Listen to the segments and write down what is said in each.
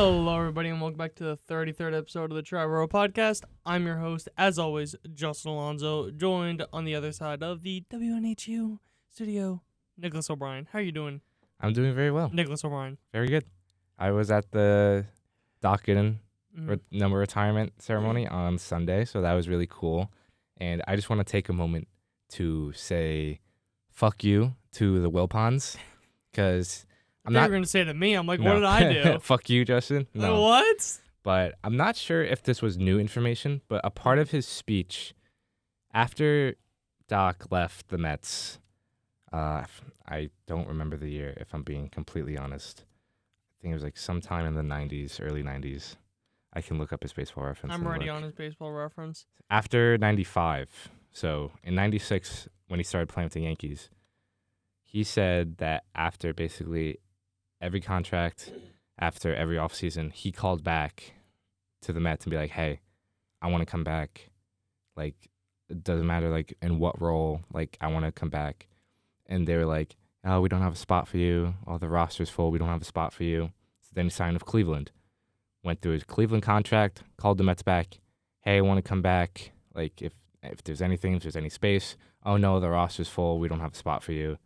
Hello, everybody, and welcome back to the 33rd episode of the Triboro Podcast. I'm your host, as always, Justin Alonso, joined on the other side of the WNHU studio, Nicholas O'Brien. How are you doing? I'm doing very well. Nicholas O'Brien. Very good. I was at the Gooden number retirement ceremony on Sunday, so that was really cool. And I just want to take a moment to say fuck you to the Wilpons, because I'm not... You were going to say it to me. I'm like, no. What did I do? Fuck you, Justin. No. What? But I'm not sure if this was new information, but a part of his speech after Doc left the Mets, I don't remember the year, if I'm being completely honest. I think it was like sometime in the 90s, early 90s. I can look up his baseball reference. I'm already on his baseball reference. After 95, so in 96, when he started playing with the Yankees, he said that after basically every contract, after every offseason, he called back to the Mets and be like, hey, I want to come back. Like, it doesn't matter, like, in what role, like, I want to come back. And they were like, oh, we don't have a spot for you. Oh, the roster's full. We don't have a spot for you. So then he signed with Cleveland. Went through his Cleveland contract, called the Mets back. Hey, I want to come back. Like, if there's anything, if there's any space. Oh, no, the roster's full. We don't have a spot for you.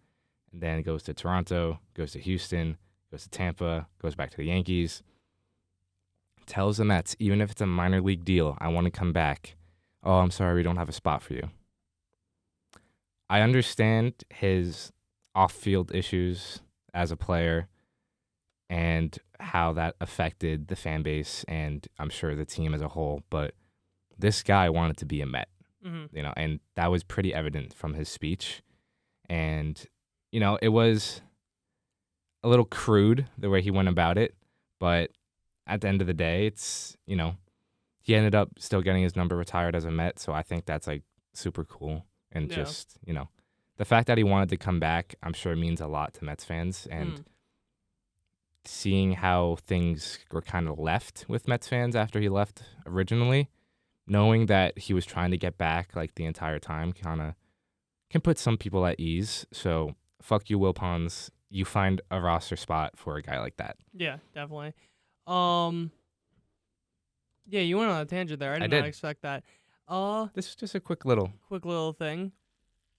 And then it goes to Toronto, goes to Houston, goes to Tampa, goes back to the Yankees. Tells the Mets, even if it's a minor league deal, I want to come back. Oh, I'm sorry, we don't have a spot for you. I understand his off-field issues as a player and how that affected the fan base and I'm sure the team as a whole, but this guy wanted to be a Met, and that was pretty evident from his speech. And, it was a little crude the way he went about it, but at the end of the day, it's, he ended up still getting his number retired as a Met, so I think that's, like, super cool. And just, the fact that he wanted to come back, I'm sure means a lot to Mets fans. And seeing how things were kind of left with Mets fans after he left originally, knowing that he was trying to get back, like, the entire time kind of can put some people at ease. So, fuck you, Wilpons. You find a roster spot for a guy like that. Yeah, definitely. Yeah, you went on a tangent there. I did not expect that. This is just a quick little thing.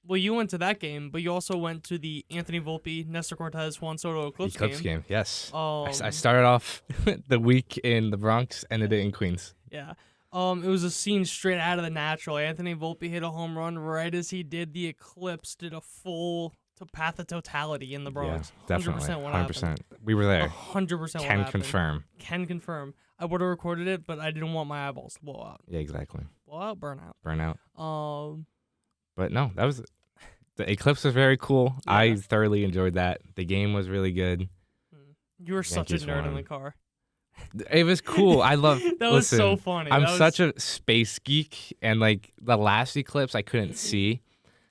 Well, you went to that game, but you also went to the Anthony Volpe, Nestor Cortez, Juan Soto Eclipse game. Yes. I started off the week in the Bronx, ended it in Queens. Yeah. It was a scene straight out of The Natural. Anthony Volpe hit a home run right as he did. The Eclipse did a full path of totality in the Bronx. Yeah, definitely. 100% what 100%. Happened. We were there. 100% Can confirm. I would have recorded it, but I didn't want my eyeballs to blow out. Yeah, exactly. Burnout. But no, that was... The Eclipse was very cool. Yeah. I thoroughly enjoyed that. The game was really good. You were such a nerd in the car. It was cool. I love... That was so funny. I'm such a space geek, and, like, the last Eclipse I couldn't see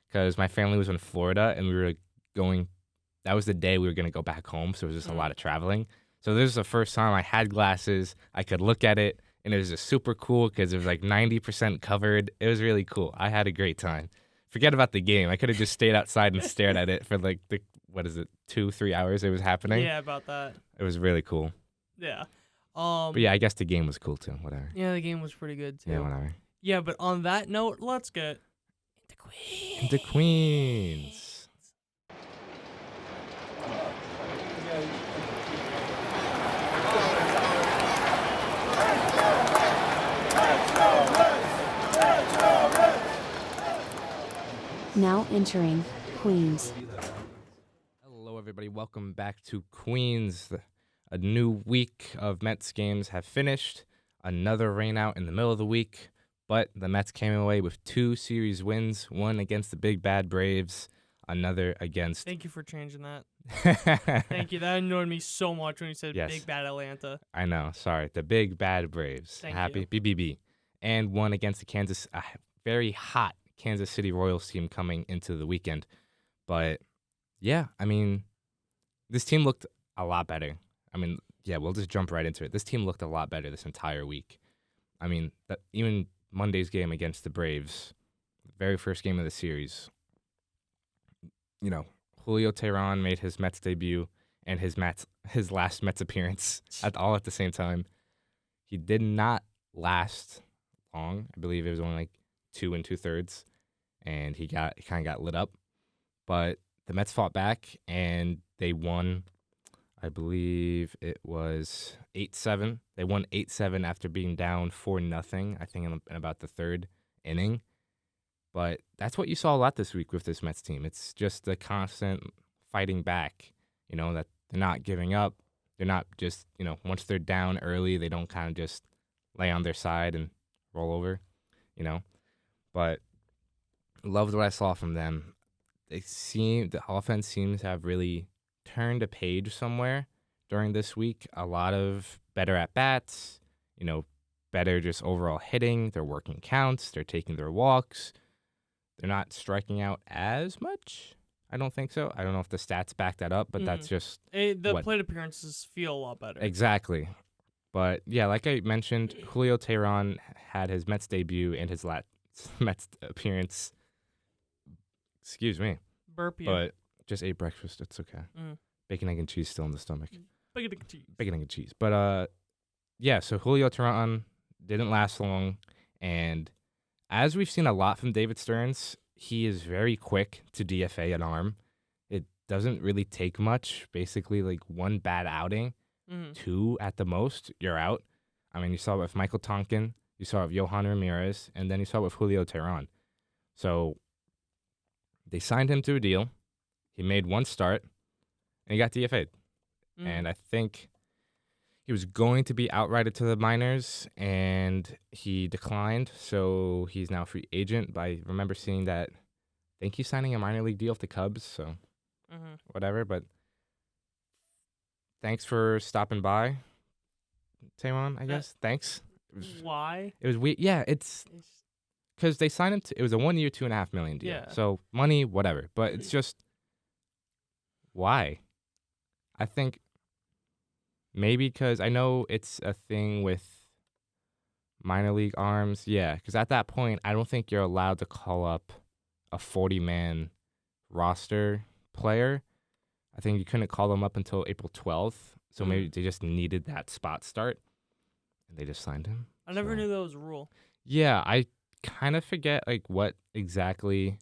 because my family was in Florida, and we were going... That was the day we were going to go back home, so it was just a lot of traveling. So this was the first time I had glasses. I could look at it, and it was just super cool because it was, like, 90% covered. It was really cool. I had a great time. Forget about the game. I could have just stayed outside and stared at it for, like, 2-3 hours it was happening. Yeah, about that. It was really cool. Yeah. But yeah, I guess the game was cool too. Whatever. Yeah, the game was pretty good too. Yeah, whatever. Yeah, but on that note, let's get into Queens. Now entering Queens. Hello, everybody. Welcome back to Queens. A new week of Mets games have finished. Another rain out in the middle of the week, but the Mets came away with 2 series wins, one against the Big Bad Braves, another against... Thank you for changing that. Thank you. That annoyed me so much when you said Big Bad Atlanta. I know. Sorry. The Big Bad Braves. Happy? BBB. And one against the very hot Kansas City Royals team coming into the weekend. But, yeah, I mean, this team looked a lot better. I mean, yeah, we'll just jump right into it. This team looked a lot better this entire week. I mean, even Monday's game against the Braves, the very first game of the series, Julio Teheran made his Mets debut, and his Mets his last Mets appearance at the same time. He did not last long. I believe it was only like 2 2/3, and he kind of got lit up. But the Mets fought back, and they won. I believe it was 8-7. They won 8-7 after being down 4-0, I think, in about the third inning. But that's what you saw a lot this week with this Mets team. It's just the constant fighting back, that they're not giving up. They're not just, once they're down early, they don't kind of just lay on their side and roll over, But loved what I saw from them. The offense seems to have really turned a page somewhere during this week. A lot of better at-bats, better just overall hitting. They're working counts. They're taking their walks. They're not striking out as much. I don't think so. I don't know if the stats back that up, but that's just the plate appearances feel a lot better. Exactly. But, yeah, like I mentioned, Julio Teheran had his Mets debut and his last Mets appearance. Excuse me. Burp you. But just ate breakfast. It's okay. Bacon, egg, and cheese still in the stomach. Bacon, egg, and cheese. Bacon, egg, and cheese. But, yeah, so Julio Teheran didn't last long. And as we've seen a lot from David Stearns, he is very quick to DFA an arm. It doesn't really take much. Basically, like one bad outing, 2 at the most, you're out. I mean, you saw it with Michael Tonkin, you saw it with Yohan Ramirez, and then you saw it with Julio Teheran. So they signed him to a deal. He made one start, and he got DFA'd. And I think he was going to be outrighted to the minors, and he declined, so he's now a free agent. But I remember seeing that. I think he's signing a minor league deal with the Cubs, so whatever. But thanks for stopping by, Teheran, I guess. Thanks. Why? It was weird. Yeah, it's because they signed him it was a 1 year, $2.5 million deal. Yeah. So money, whatever. But it's just, why? I think maybe because I know it's a thing with minor league arms. Yeah, because at that point, I don't think you're allowed to call up a 40-man roster player. I think you couldn't call them up until April 12th. So maybe they just needed that spot start, and they just signed him. I never knew that was a rule. Yeah, I kind of forget like what exactly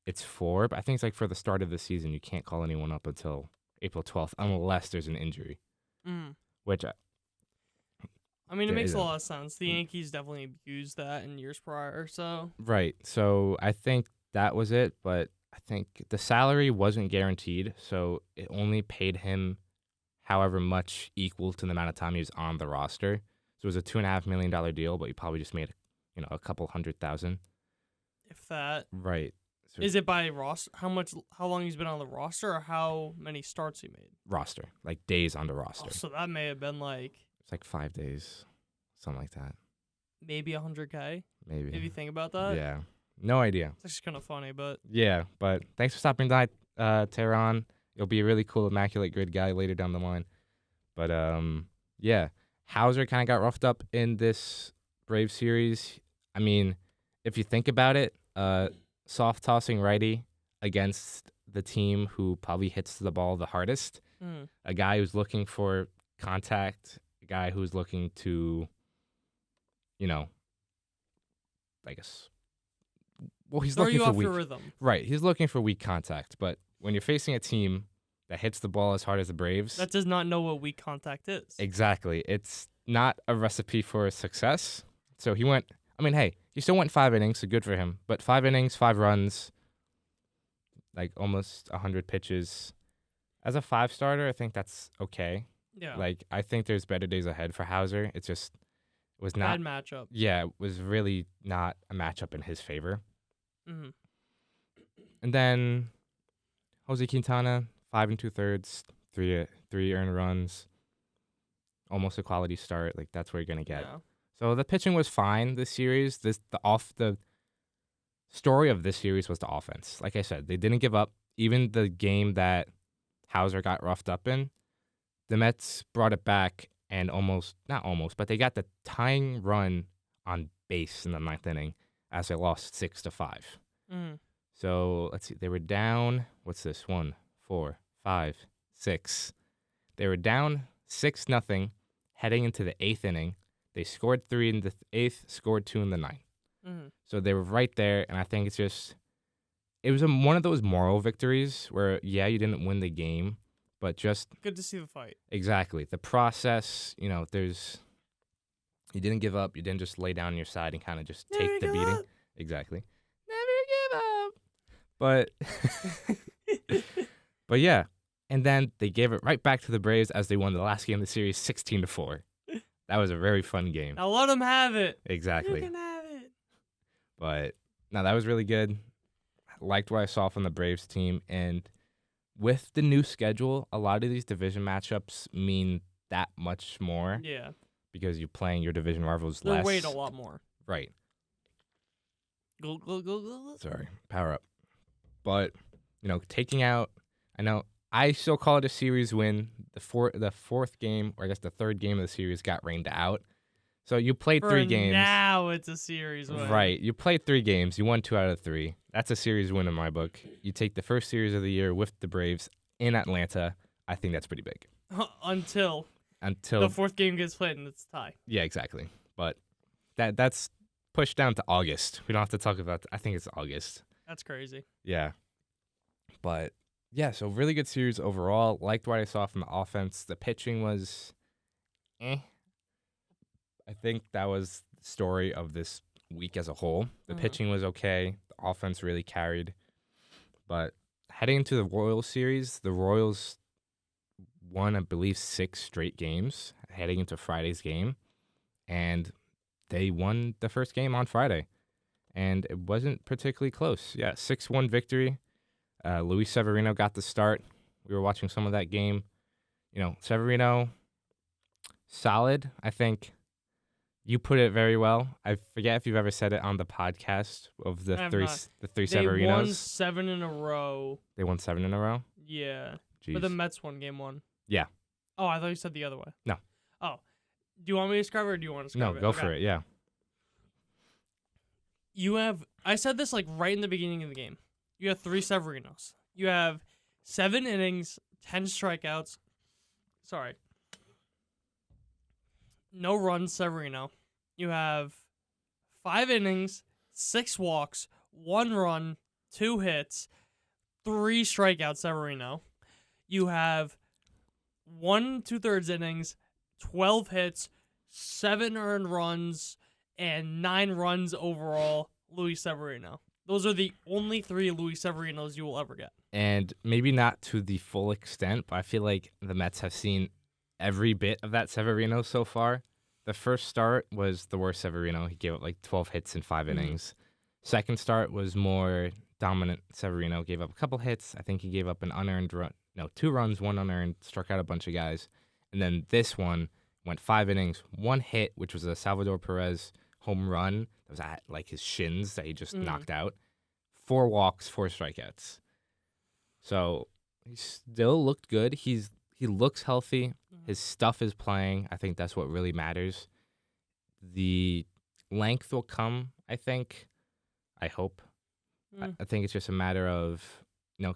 it's for, but I think it's like for the start of the season, you can't call anyone up until April 12th unless there's an injury. Which, I mean, it makes a lot of sense. The Yankees definitely abused that in years prior, so. Right. So I think that was it, but I think the salary wasn't guaranteed, so it only paid him however much equal to the amount of time he was on the roster. So it was a $2.5 million deal, but he probably just made, a couple $100,000. If that. Right. So is it by roster? How long he's been on the roster, or how many starts he made? Roster, like days on the roster. Oh, so that may have been like. It's like 5 days, something like that. Maybe $100K. Maybe. If you think about that. Yeah. No idea. It's actually kind of funny, but. Yeah, but thanks for stopping by, Teheran. You'll be a really cool Immaculate Grid guy later down the line. But, yeah. Hauser kind of got roughed up in this Brave series. I mean, if you think about it, soft tossing righty against the team who probably hits the ball the hardest. A guy who's looking for contact, a guy who's looking to, I guess. Well, he's throw looking you for off weak. your rhythm. Right, he's looking for weak contact. But when you're facing a team that hits the ball as hard as the Braves, that does not know what weak contact is. Exactly, it's not a recipe for success. So he went. I mean, hey, he still went 5 innings, so good for him. But 5 innings, 5 runs, like almost 100 pitches. As a 5-starter, I think that's okay. Yeah. Like, I think there's better days ahead for Hauser. It was not. Bad matchup. Yeah, it was really not a matchup in his favor. Mm-hmm. And then Jose Quintana, 5 2/3, 3 earned runs, almost a quality start. Like, that's where you're gonna get. Yeah. So the pitching was fine this series. The story of this series was the offense. Like I said, they didn't give up. Even the game that Hauser got roughed up in, the Mets brought it back and not almost, but they got the tying run on base in the 9th inning as they lost 6-5. So let's see, they were down. What's this? 1, 4, 5, 6. They were down 6-0 heading into the 8th inning. They scored 3 in the 8th, scored 2 in the 9th. Mhm. So they were right there, and I think it was one of those moral victories where, yeah, you didn't win the game, but just Good to see the fight. exactly the process. You didn't give up. You didn't just lay down on your side and kind of just Never take the give beating. up. Exactly. Never give up. But yeah, and then they gave it right back to the Braves as they won the last game of the series, 16-4. That was a very fun game. Now let them have it. Exactly. You can have it. But no, that was really good. Liked what I saw from the Braves team, and with the new schedule, a lot of these division matchups mean that much more Yeah. because you're playing your division rivals They're less. weighed a lot more. Right. Go, go, go, go, go. Sorry, power up. But taking out, I know I still call it a series win. The fourth game, or I guess the third game of the series, got rained out. So you played For 3 games. now it's a series win. Right. You played 3 games. You won 2 out of 3. That's a series win in my book. You take the first series of the year with the Braves in Atlanta. I think that's pretty big. Until the fourth game gets played and it's a tie. Yeah, exactly. But that's pushed down to August. We don't have to talk about I think it's August. That's crazy. Yeah. But yeah, so really good series overall. Liked what I saw from the offense. The pitching was I think that was the story of this week as a whole. The pitching was okay. The offense really carried. But heading into the Royals series, the Royals won, I believe, 6 straight games heading into Friday's game. And they won the first game on Friday. And it wasn't particularly close. Yeah, 6-1 victory. Luis Severino got the start. We were watching some of that game. Severino, solid, I think. You put it very well. I forget if you've ever said it on the podcast of the three Severinos. They won 7 in a row. They won 7 in a row? Yeah. Jeez. But the Mets won game 1. Yeah. Oh, I thought you said the other way. No. Oh. Do you want me to describe it or do you want to describe No, it? go for it, yeah. I said this right in the beginning of the game. You have 3 Severinos. You have 7 innings, 10 strikeouts. Sorry. No runs, Severino. You have 5 innings, 6 walks, 1 run, 2 hits, 3 strikeouts, Severino. You have 1 2/3 innings, 12 hits, 7 earned runs, and 9 runs overall, Luis Severino. Those are the only 3 Luis Severinos you will ever get. And maybe not to the full extent, but I feel like the Mets have seen every bit of that Severino so far. The first start was the worst Severino. He gave up 12 hits in 5 innings. Second start was more dominant Severino. Gave up a couple hits. I think he gave up an unearned run. No, 2 runs, 1 unearned. Struck out a bunch of guys. And then this one went 5 innings, 1 hit, which was a Salvador Perez home run. That was at his shins that he just knocked out. 4 walks, 4 strikeouts. So he still looked good. He looks healthy. His stuff is playing. I think that's what really matters. The length will come, I think. I hope. I think it's just a matter of,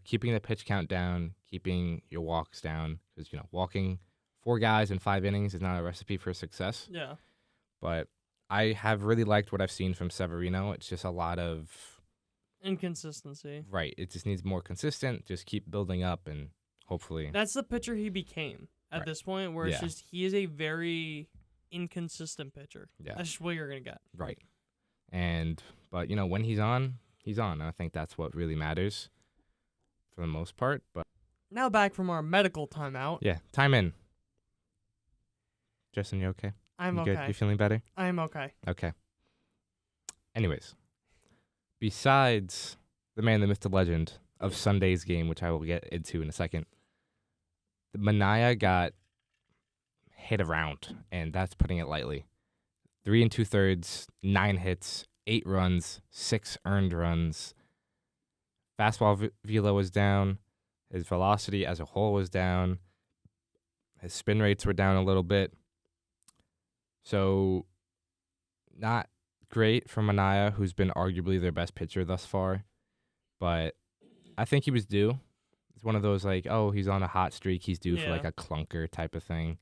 keeping the pitch count down, keeping your walks down. Because, walking 4 guys in 5 innings is not a recipe for success. Yeah. But I have really liked what I've seen from Severino. It's just a lot of inconsistency. Right. It just needs more consistent. Just keep building up and hopefully. That's the pitcher he became at this point, where it's just he is a very inconsistent pitcher. Yeah. That's just what you're going to get. Right. But when he's on, he's on. I think that's what really matters for the most part. But now back from our medical timeout. Yeah, time in. Justin, you okay? I'm you okay. Good? You feeling better? I'm okay. Okay. Anyways, besides the man, the myth, the legend of Sunday's game, which I will get into in a second, the Manaea got hit around, and that's putting it lightly. 3 2/3, 9 hits, 8 runs, 6 earned runs. Fastball velo was down. His velocity as a whole was down. His spin rates were down a little bit. So, not great for Manaea, who's been arguably their best pitcher thus far. But I think he was due. It's one of those like, oh, he's on a hot streak. He's due for like Yeah. a clunker type of thing.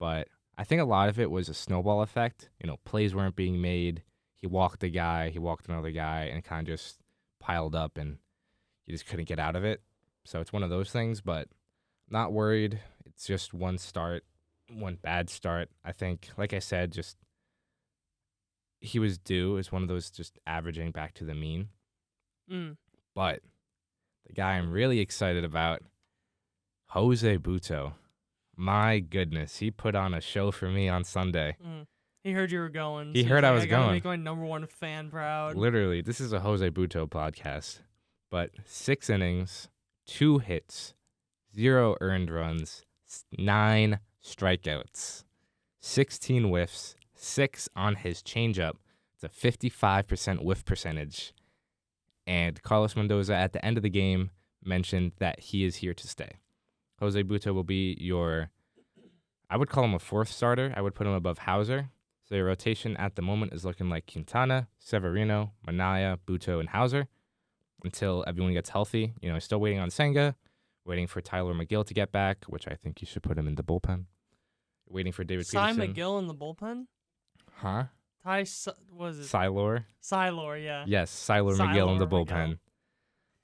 But I think a lot of it was a snowball effect. Plays weren't being made. He walked a guy, he walked another guy, and it kind of just piled up, and you just couldn't get out of it. So it's one of those things, but not worried. It's just one bad start. I think, like I said, just he was due. It's one of those just averaging back to the mean. But the guy I'm really excited about, Jose Butto. My goodness, he put on a show for me on Sunday. He heard you were going. He so heard he's I like, was I gotta going. make my number one fan proud. Literally, this is a Jose Butto podcast. But 6 innings, 2 hits, 0 earned runs, 9 strikeouts, 16 whiffs, 6 on his changeup. It's a 55% whiff percentage. And Carlos Mendoza at the end of the game mentioned that he is here to stay. Jose Butto will be I would call him a 4th starter. I would put him above Hauser. So your rotation at the moment is looking like Quintana, Severino, Minaya, Butto, and Hauser until everyone gets healthy. Still waiting on Senga, waiting for Tyler McGill to get back, which I think you should put him in the bullpen. Waiting for David Cy Peterson. McGill in the bullpen? Huh? Was it? Sylor? Sylor, yeah. Yes, Sylor McGill in the Sylor bullpen. McGill.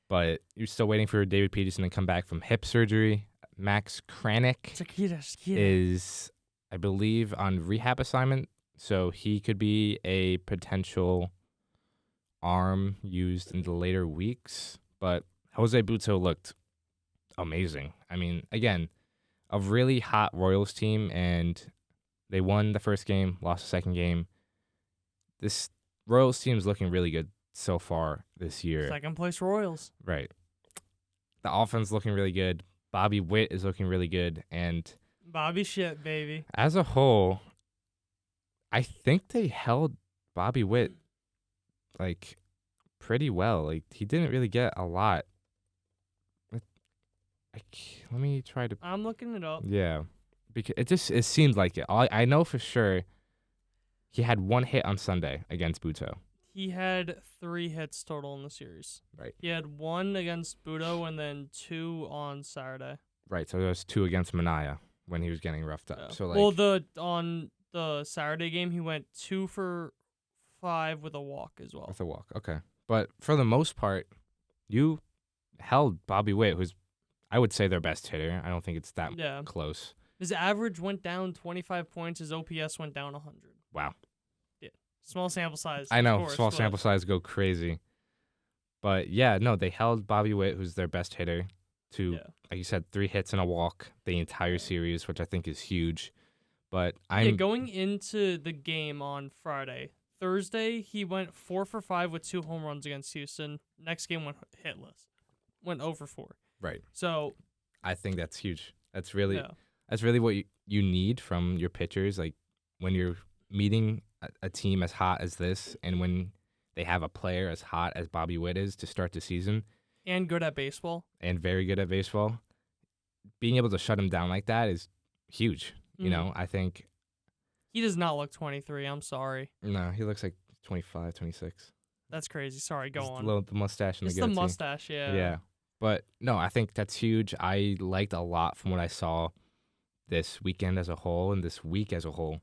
But you're still waiting for David Peterson to come back from hip surgery. Max Kranick Chiquita. is, I believe, on rehab assignment, so he could be a potential arm used in the later weeks. But Jose Butto looked amazing. I mean, again, a really hot Royals team, and they won the first game, lost the second game. This Royals team is looking really good so far this year. Second place Royals. Right. The offense looking really good. Bobby Witt is looking really good. And Bobby shit, baby. as a whole, I think they held Bobby Witt, pretty well. He didn't really get a lot. Let me try to... I'm looking it up. Yeah. Because it seemed like it. I know for sure he had 1 hit on Sunday against Butto. He had 3 hits total in the series. Right. He had 1 against Budo and then 2 on Saturday. Right, so there was 2 against Minaya when he was getting roughed up. Yeah. So on the Saturday game, he went 2 for 5 with a walk as well. with a walk, okay. But for the most part, you held Bobby Witt, who's, I would say, their best hitter. I don't think it's that Yeah. close. His average went down 25 points. His OPS went down 100. Wow. Small sample size. I of know, course, small but sample size go crazy. But yeah, no, they held Bobby Witt, who's their best hitter, to, Yeah. like you said, 3 hits and a walk the entire series, which I think is huge. But Going into the game on Friday. Thursday, he went 4 for 5 with 2 home runs against Houston. Next game went hitless. Went 0 for 4. Right. So, I think that's huge. That's really yeah. That's really what you need from your pitchers. Like when you're meeting a team as hot as this, and when they have a player as hot as Bobby Witt is to start the season, And good at baseball. and very good at baseball, being able to shut him down like that is huge. You know, I think He does not look 23. I'm sorry. no, he looks like 25, 26. That's crazy. Sorry, go Just on. the mustache and It's the the goatee. mustache, yeah. Yeah. But no, I think that's huge. I liked a lot from what I saw this weekend as a whole and this week as a whole.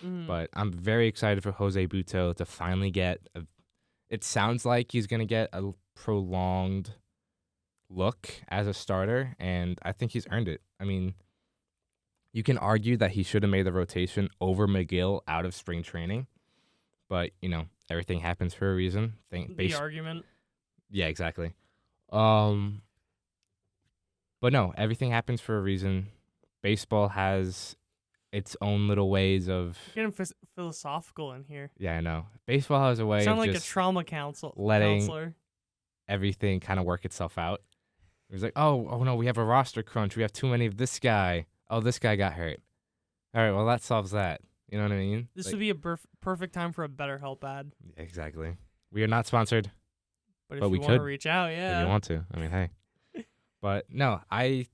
But I'm very excited for Jose Butto to finally get it sounds like he's going to get a prolonged look as a starter, and I think he's earned it. I mean, you can argue that he should have made the rotation over McGill out of spring training, but, everything happens for a reason. The argument. Yeah, exactly. But no, everything happens for a reason. Baseball has its own little ways of... Getting philosophical in here. Yeah, I know. Baseball has a way Sound of like just a trauma letting- counselor. everything kind of work itself out. It was like, oh no, we have a roster crunch. We have too many of this guy. Oh, this guy got hurt. All right, well, that solves that. You know what I mean? This would be a perfect time for a BetterHelp ad. Exactly. We are not sponsored. But if But you we want to could, reach out, If yeah. you want to. I mean, hey. But no, I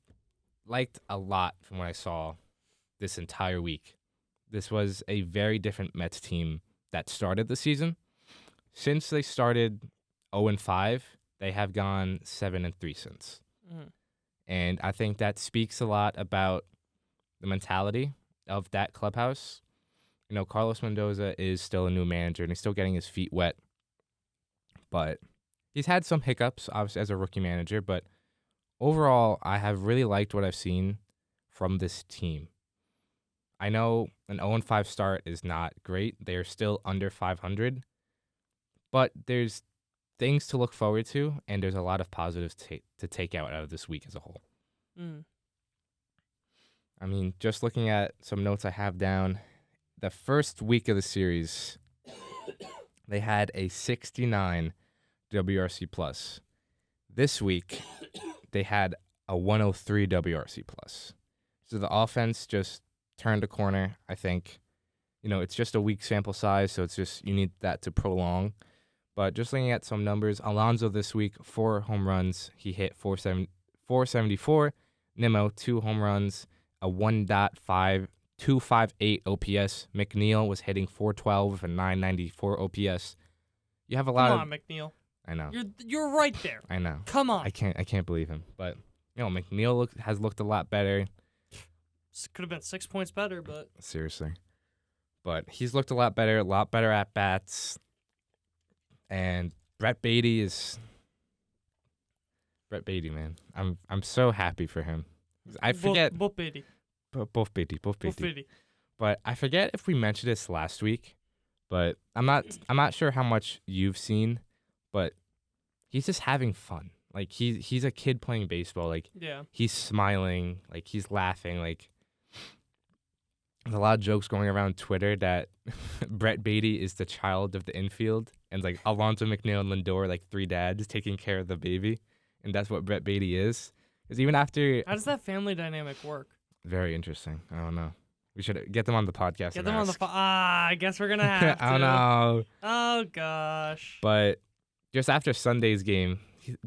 liked a lot from what I saw this entire week. This was a very different Mets team that started the season. Since they started 0-5, they have gone 7-3 since. Mm-hmm. And I think that speaks a lot about the mentality of that clubhouse. Carlos Mendoza is still a new manager, and he's still getting his feet wet. But he's had some hiccups, obviously, as a rookie manager. But overall, I have really liked what I've seen from this team. I know an 0-5 start is not great. They are still under 500. But there's things to look forward to, and there's a lot of positives to take out of this week as a whole. Mm. I mean, just looking at some notes I have down, the first week of the series, they had a 69 WRC plus. This week, they had a 103 WRC plus. So the offense just turned a corner, I think. It's just a weak sample size, so it's just you need that to prolong. But just looking at some numbers, Alonso this week, 4 home runs. He hit 474. Nimmo, 2 home runs, a 1.258 OPS. McNeil was hitting 412 with a 994 OPS. You have a lot Come on, McNeil. I know. You're right there. I know. Come on. I can't believe him. But McNeil has looked a lot better. Could have been 6 points better, but Seriously. But he's looked a lot better at bats. And Brett Beatty, man. I'm so happy for him. I forget both Beatty. both Beatty. But I forget if we mentioned this last week. But I'm not sure how much you've seen, but he's just having fun. Like he's a kid playing baseball. Like yeah. He's smiling, like he's laughing. Like there's a lot of jokes going around Twitter that Brett Beatty is the child of the infield, and like Alonso, McNeil, and Lindor, like 3 dads taking care of the baby, and that's what Brett Beatty is. Because even after, how does that family dynamic work? Very interesting. I don't know. We should get them on the podcast. Get them on the I guess we're gonna have to. I don't know. Oh gosh. But just after Sunday's game,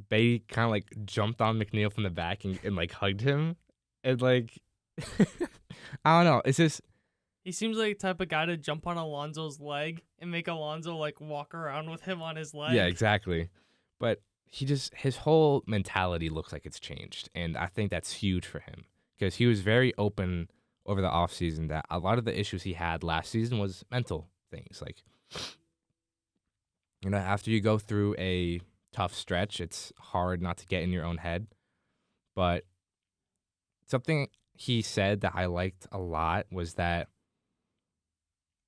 Beatty kind of like jumped on McNeil from the back and like hugged him, and like I don't know. It's just he seems like the type of guy to jump on Alonso's leg and make Alonso like walk around with him on his leg. Yeah, exactly. But his whole mentality looks like it's changed, and I think that's huge for him because he was very open over the offseason that a lot of the issues he had last season was mental things. Like, after you go through a tough stretch, it's hard not to get in your own head. But something he said that I liked a lot was that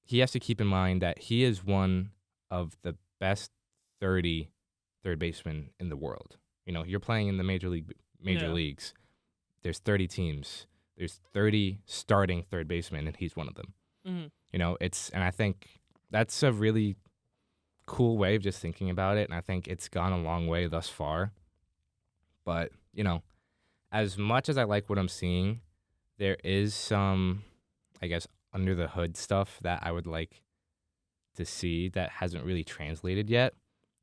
he has to keep in mind that he is one of the best 30 third basemen in the world. You're playing in the major leagues. There's 30 teams. There's 30 starting third basemen, and he's one of them. Mm-hmm. And I think that's a really cool way of just thinking about it, and I think it's gone a long way thus far. But, as much as I like what I'm seeing, there is some, I guess, under the hood stuff that I would like to see that hasn't really translated yet.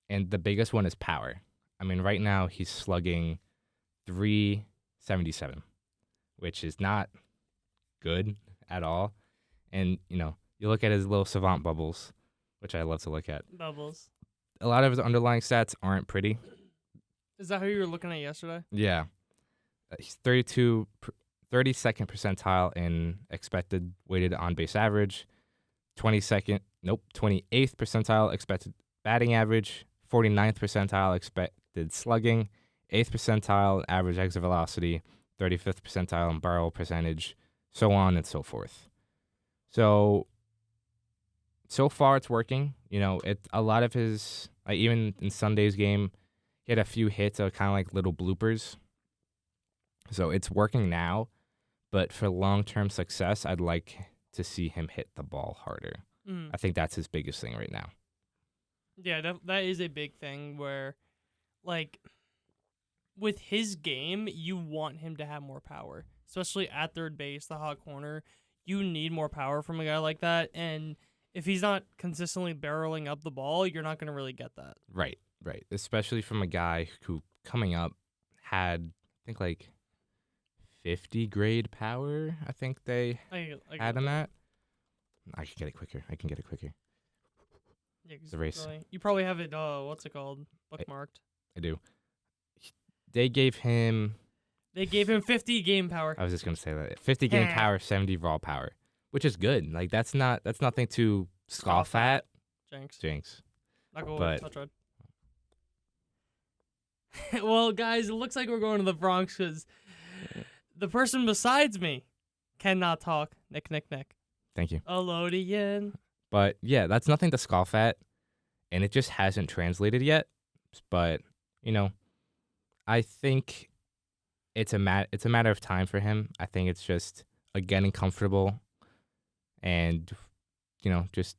And the biggest one is power. I mean, right now he's slugging 377, which is not good at all. And, you look at his little savant bubbles, which I love to look at. Bubbles. A lot of his underlying stats aren't pretty. Is that who you were looking at yesterday? Yeah. He's 32nd percentile in expected weighted on-base average, 28th percentile expected batting average, 49th percentile expected slugging, 8th percentile average exit velocity, 35th percentile in barrel percentage, so on and so forth. So far it's working. A lot of his, even in Sunday's game, he had a few hits that were kind of like little bloopers. So it's working now, but for long-term success, I'd like to see him hit the ball harder. I think that's his biggest thing right now. Yeah, that is a big thing where, like, with his game, you want him to have more power, especially at third base, the hot corner. You need more power from a guy like that, and if he's not consistently barreling up the ball, you're not going to really get that. Right. Especially from a guy who, coming up, had, I think, like 50 grade power, I think they had on that. I can get it quicker. Yeah, The race. You probably have it, what's it called? Bookmarked. I do. They gave him They gave him 50 game power. I was just gonna say that 50 game power, 70 raw power, which is good. Like that's nothing to scoff at. Jinx. Not going But- to touch on. Well, guys, it looks like we're going to the Bronx because the person besides me cannot talk. Nick. Thank you. Elodian. But yeah, that's nothing to scoff at, and it just hasn't translated yet. But I think it's a matter of time for him. I think it's just getting comfortable, and just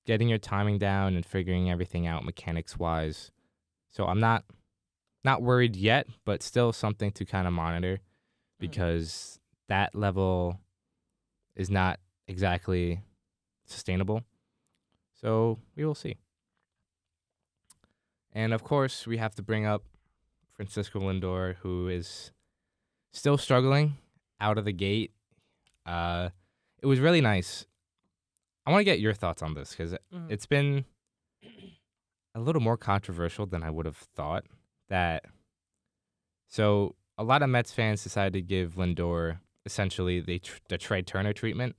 getting your timing down and figuring everything out mechanics wise. So I'm not worried yet, but still something to kind of monitor because that level is not exactly sustainable. So we will see. And of course, we have to bring up Francisco Lindor, who is still struggling out of the gate. It was really nice. I want to get your thoughts on this because it's been a little more controversial than I would have thought. So a lot of Mets fans decided to give Lindor essentially the Trey Turner treatment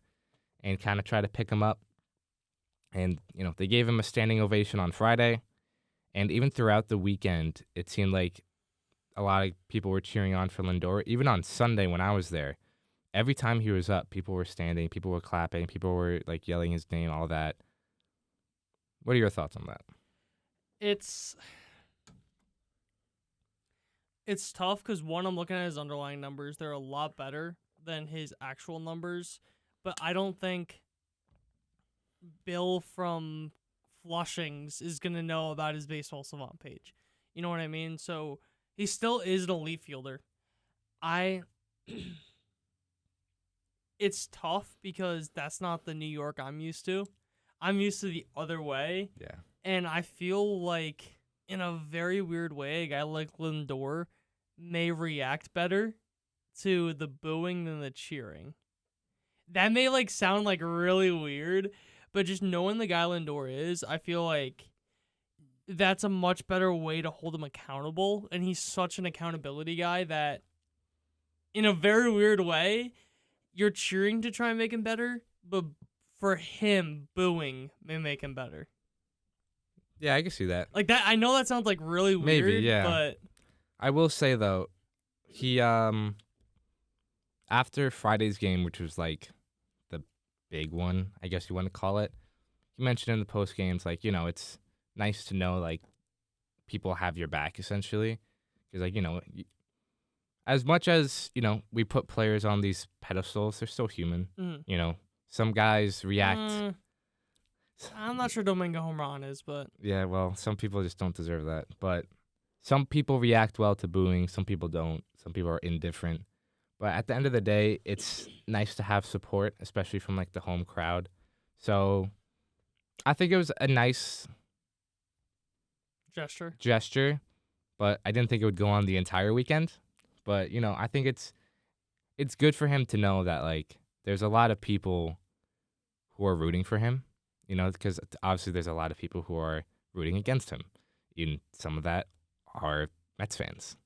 and kind of try to pick him up. And, they gave him a standing ovation on Friday. And even throughout the weekend, it seemed like a lot of people were cheering on for Lindor. Even on Sunday when I was there, every time he was up, people were standing, people were clapping, people were like yelling his name, all that. What are your thoughts on that? It's tough because, one, I'm looking at his underlying numbers. They're a lot better than his actual numbers. But I don't think Bill from Flushings is going to know about his baseball savant page. You know what I mean? So he still is an elite fielder. It's tough because that's not the New York I'm used to. I'm used to the other way. Yeah. And I feel like, in a very weird way, a guy like Lindor may react better to the booing than the cheering. That may sound really weird, but just knowing the guy Lindor is, I feel like that's a much better way to hold him accountable. And he's such an accountability guy that, in a very weird way, you're cheering to try and make him better, but for him, booing may make him better. Yeah, I can see that. That, I know that sounds really weird, Maybe, yeah. But I will say though, he after Friday's game, which was the big one, I guess you want to call it, he mentioned in the post games it's nice to know people have your back essentially, because as much as we put players on these pedestals, they're still human. Some guys react. I'm not sure Domingo Home Run is, but Yeah, well, some people just don't deserve that. But some people react well to booing. Some people don't. Some people are indifferent. But at the end of the day, it's nice to have support, especially from the home crowd. So I think it was a nice gesture, but I didn't think it would go on the entire weekend. But, I think it's good for him to know that there's a lot of people who are rooting for him. Because obviously there's a lot of people who are rooting against him. Even some of that are Mets fans.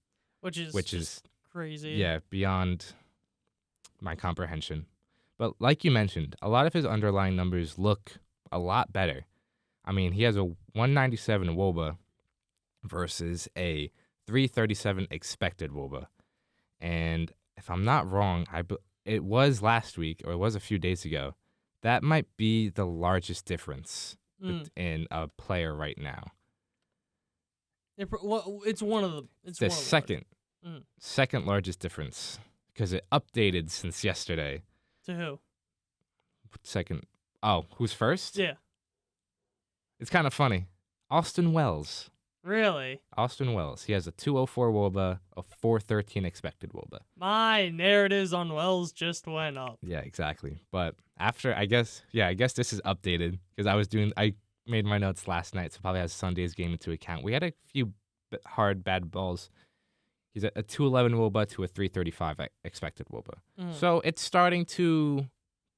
Which is crazy. Yeah, beyond my comprehension. But like you mentioned, a lot of his underlying numbers look a lot better. I mean, he has a 197 WOBA versus a 337 expected WOBA. And if I'm not wrong, it was last week, or it was a few days ago. That might be the largest difference in a player right now. It's one of them. It's the one second largest difference, because it updated since yesterday. To who? Second. Oh, who's first? Yeah. It's kind of funny. Austin Wells. Really? Austin Wells. He has a 204 WOBA, a 413 expected WOBA. My narratives on Wells just went up. Yeah, exactly. But after, I guess this is updated, because I made my notes last night, so probably has Sunday's game into account. We had a few hard, bad balls. He's a 211 WOBA to a 335 expected WOBA. So it's starting to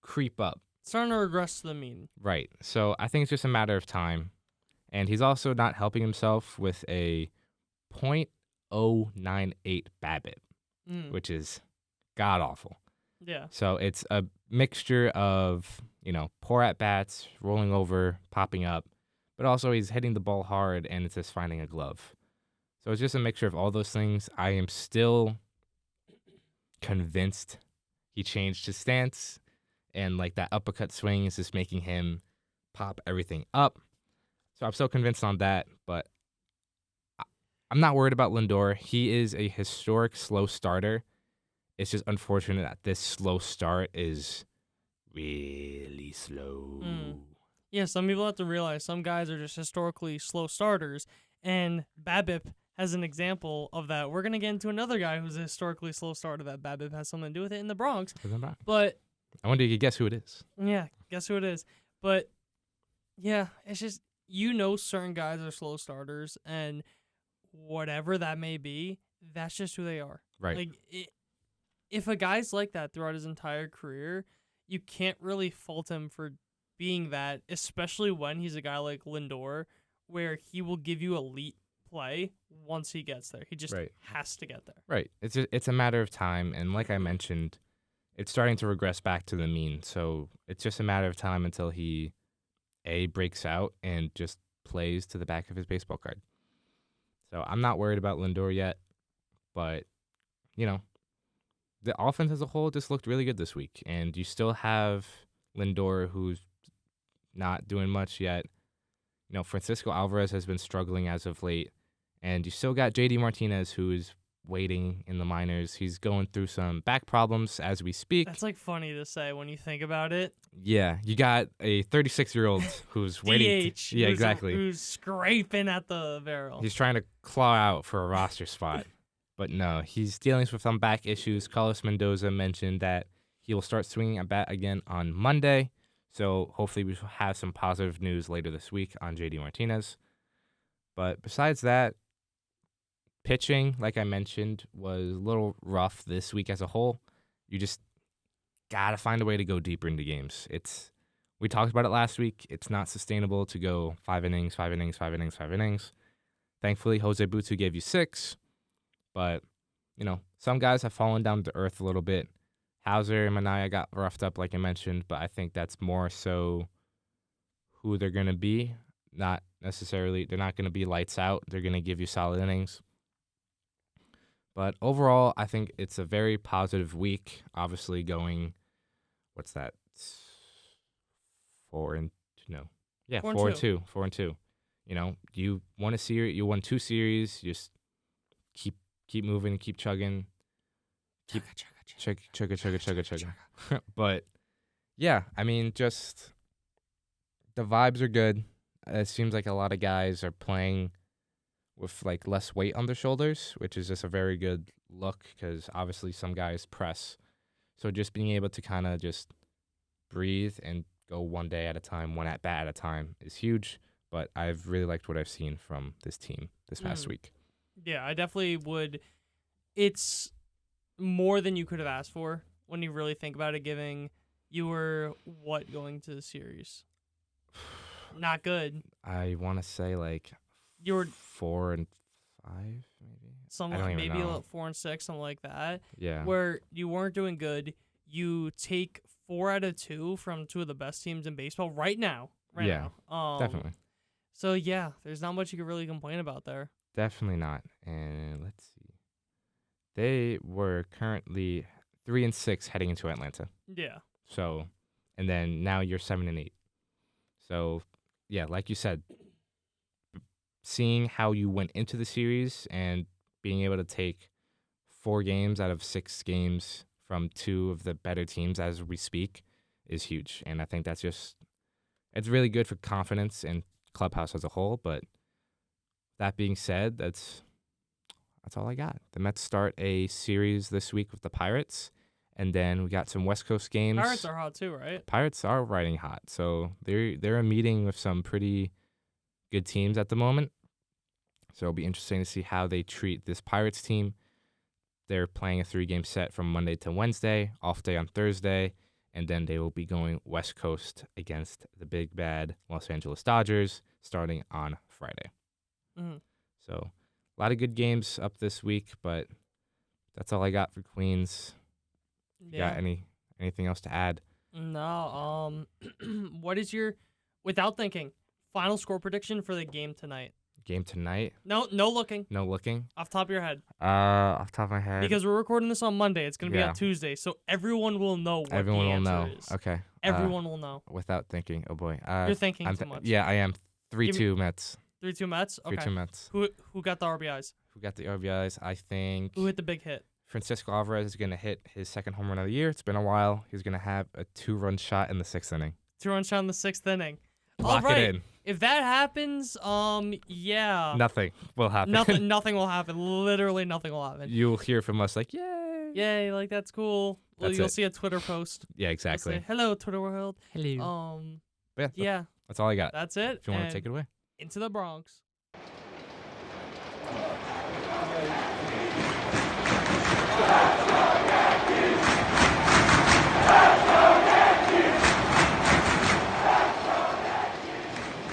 creep up. Starting to regress to the mean. Right. So I think it's just a matter of time. And he's also not helping himself with a .098 BABIP. which is god awful. Yeah. So it's a mixture of, poor at-bats, rolling over, popping up, but also he's hitting the ball hard and it's just finding a glove. So it's just a mixture of all those things. I am still convinced he changed his stance, and like that uppercut swing is just making him pop everything up. So I'm still convinced on that, but I'm not worried about Lindor. He is a historic slow starter. It's just unfortunate that this slow start is really slow. Yeah, some people have to realize some guys are just historically slow starters, and BABIP has an example of that. We're going to get into another guy who's a historically slow starter that BABIP has something to do with it in the Bronx. But I wonder if you can guess who it is. Yeah, guess who it is. But yeah, it's just, certain guys are slow starters, and whatever that may be, that's just who they are. Right. Like, if a guy's like that throughout his entire career, you can't really fault him for being that, especially when he's a guy like Lindor, where he will give you elite play once he gets there. He just has to get there. Right. It's a matter of time, and like I mentioned, it's starting to regress back to the mean. So it's just a matter of time until he, breaks out and just plays to the back of his baseball card. So I'm not worried about Lindor yet, but, the offense as a whole just looked really good this week. And you still have Lindor, who's not doing much yet. Francisco Alvarez has been struggling as of late. And you still got JD Martinez, who is waiting in the minors. He's going through some back problems as we speak. That's funny to say when you think about it. Yeah, you got a 36-year-old who's waiting. Yeah, exactly. Who's scraping at the barrel. He's trying to claw out for a roster spot. But no, he's dealing with some back issues. Carlos Mendoza mentioned that he will start swinging a bat again on Monday. So hopefully we will have some positive news later this week on JD Martinez. But besides that, pitching, like I mentioned, was a little rough this week as a whole. You just got to find a way to go deeper into games. We talked about it last week. It's not sustainable to go 5 innings. Thankfully, Jose Butu gave you 6. But, some guys have fallen down to earth a little bit. Hauser and Manaya got roughed up, like I mentioned, but I think that's more so who they're going to be. Not necessarily, they're not going to be lights out. They're going to give you solid innings. But overall, I think it's a very positive week. Obviously going, what's that? 4-2. 4-2. You won a series, you won 2 series, just keep moving, keep chugging. Chugga. But yeah, I mean, just the vibes are good. It seems like a lot of guys are playing with like less weight on their shoulders, which is just a very good look because obviously some guys press. So just being able to kind of just breathe and go one day at a time, one at bat at a time is huge. But I've really liked what I've seen from this team this past week. Yeah, I definitely would. It's more than you could have asked for when you really think about it, giving you were going to the series? Not good. I want to say like you were 4-5, maybe. Maybe 4-6, something like that. Yeah. Where you weren't doing good. You take 4 out of 2 from 2 of the best teams in baseball right now. Definitely. So yeah, there's not much you could really complain about there. Definitely not. And let's see. They were currently 3-6 heading into Atlanta. Yeah. So, and then now you're 7-8. So, yeah, like you said, seeing how you went into the series and being able to take 4 games out of 6 games from 2 of the better teams as we speak is huge. And I think that's it's really good for confidence and clubhouse as a whole. But that being said, that's all I got. The Mets start a series this week with the Pirates, and then we got some West Coast games. Pirates are hot too, right? Pirates are riding hot, so they're a meeting with some pretty good teams at the moment. So it'll be interesting to see how they treat this Pirates team. They're playing a 3-game set from Monday to Wednesday, off day on Thursday, and then they will be going West Coast against the big bad Los Angeles Dodgers starting on Friday. Mm-hmm. So a lot of good games up this week, but That's all I got for Queens. Yeah. Got anything else to add? No. What is your, without thinking, final score prediction for the game tonight? Game tonight? No looking. No looking? Off the top of your head. Off the top of my head. Because we're recording this on Monday. It's going to be Yeah. on Tuesday. So everyone will know what Everyone the will answer know. is. Okay. Everyone will know. Without thinking. Oh, boy. You're thinking I'm too much. Yeah, I am. 3-2 Mets. 3-2 Mets? Okay. 3-2 Mets. Who got the RBIs? Who got the RBIs? I think Who hit the big hit? Francisco Alvarez is going to hit his second home run of the year. It's been a while. He's going to have a 2-run shot in the 6th inning. 2-run shot in the 6th inning. Lock All right. it in. If that happens, yeah. Nothing will happen. Nothing will happen. Literally nothing will happen. You'll hear from us like, yay. Yay, like that's cool. That's You'll it. see a Twitter post. Yeah, You'll exactly. say, hello, Twitter world. Hello. But Yeah, that's all I got. that's it. If you want And to take it away. into the Bronx.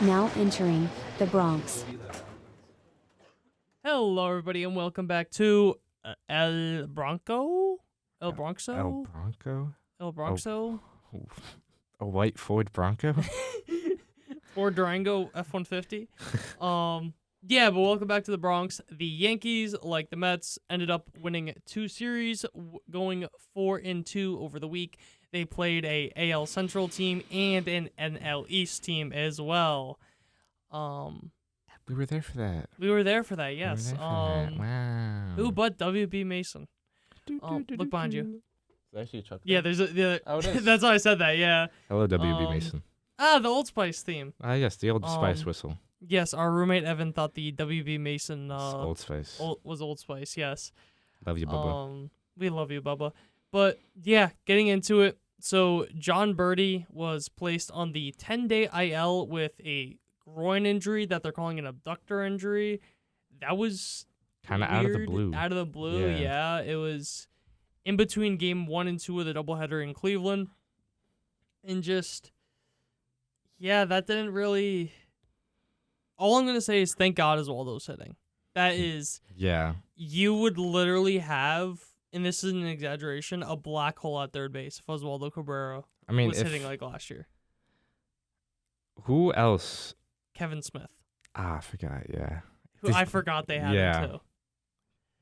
Now entering the Bronx. Hello, everybody, and welcome back to El Bronco. El Bronxo. El Bronco? El Bronxo. A white Ford Bronco? Ford Durango F-150. Yeah, but welcome back to the Bronx. The Yankees, like the Mets, ended up winning 2 series, going 4-2 over the week. They played a AL Central team and an NL East team as well. We were there for that. We were there for that, We were yes. there for that. Wow. Who but WB Mason? Look behind you. Is actually a truck. Yeah, there's a. Oh, it is. That's why I said that. Yeah. Hello, WB Um, Mason. The Old Spice theme. Yes, the Old Spice whistle. Yes, our roommate Evan thought the WB Mason It's Old Spice. was Old Spice. Yes. Love you, Bubba. We love you, Bubba. But yeah, getting into it. So John Birdie was placed on the 10-day IL with a groin injury that they're calling an abductor injury. That was Kind of out of the weird. blue. Out of the blue, yeah. It was in between game 1 and 2 of the doubleheader in Cleveland. And just, yeah, that didn't really... All I'm going to say is thank God Oswaldo's hitting. That is... Yeah. You would literally have, and this isn't an exaggeration, a black hole at third base if Oswaldo Cabrera I mean, was hitting like last year. Who else? Kevin Smith. I forgot, yeah. Who I forgot they had him too.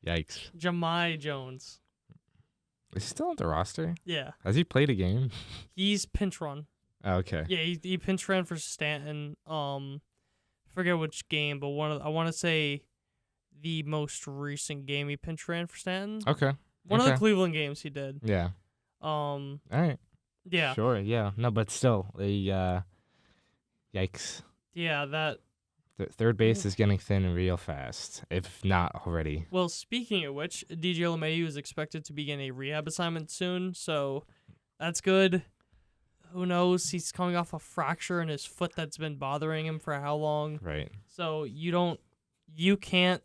Yikes. Jahmai Jones. Is he still on the roster? Yeah. Has he played a game? He's pinch run. Oh, okay. Yeah, he pinch ran for Stanton. Forget which game, but I want to say the most recent game he pinch ran for Stanton. Okay. One of the Okay. Cleveland games he did. Yeah. All right. Yeah. Sure, yeah. No, but still, yikes. Yeah, that. The third base is getting thin real fast, if not already. Well, speaking of which, DJ LeMahieu is expected to begin a rehab assignment soon, so that's good. Who knows? He's coming off a fracture in his foot that's been bothering him for how long? Right. So you can't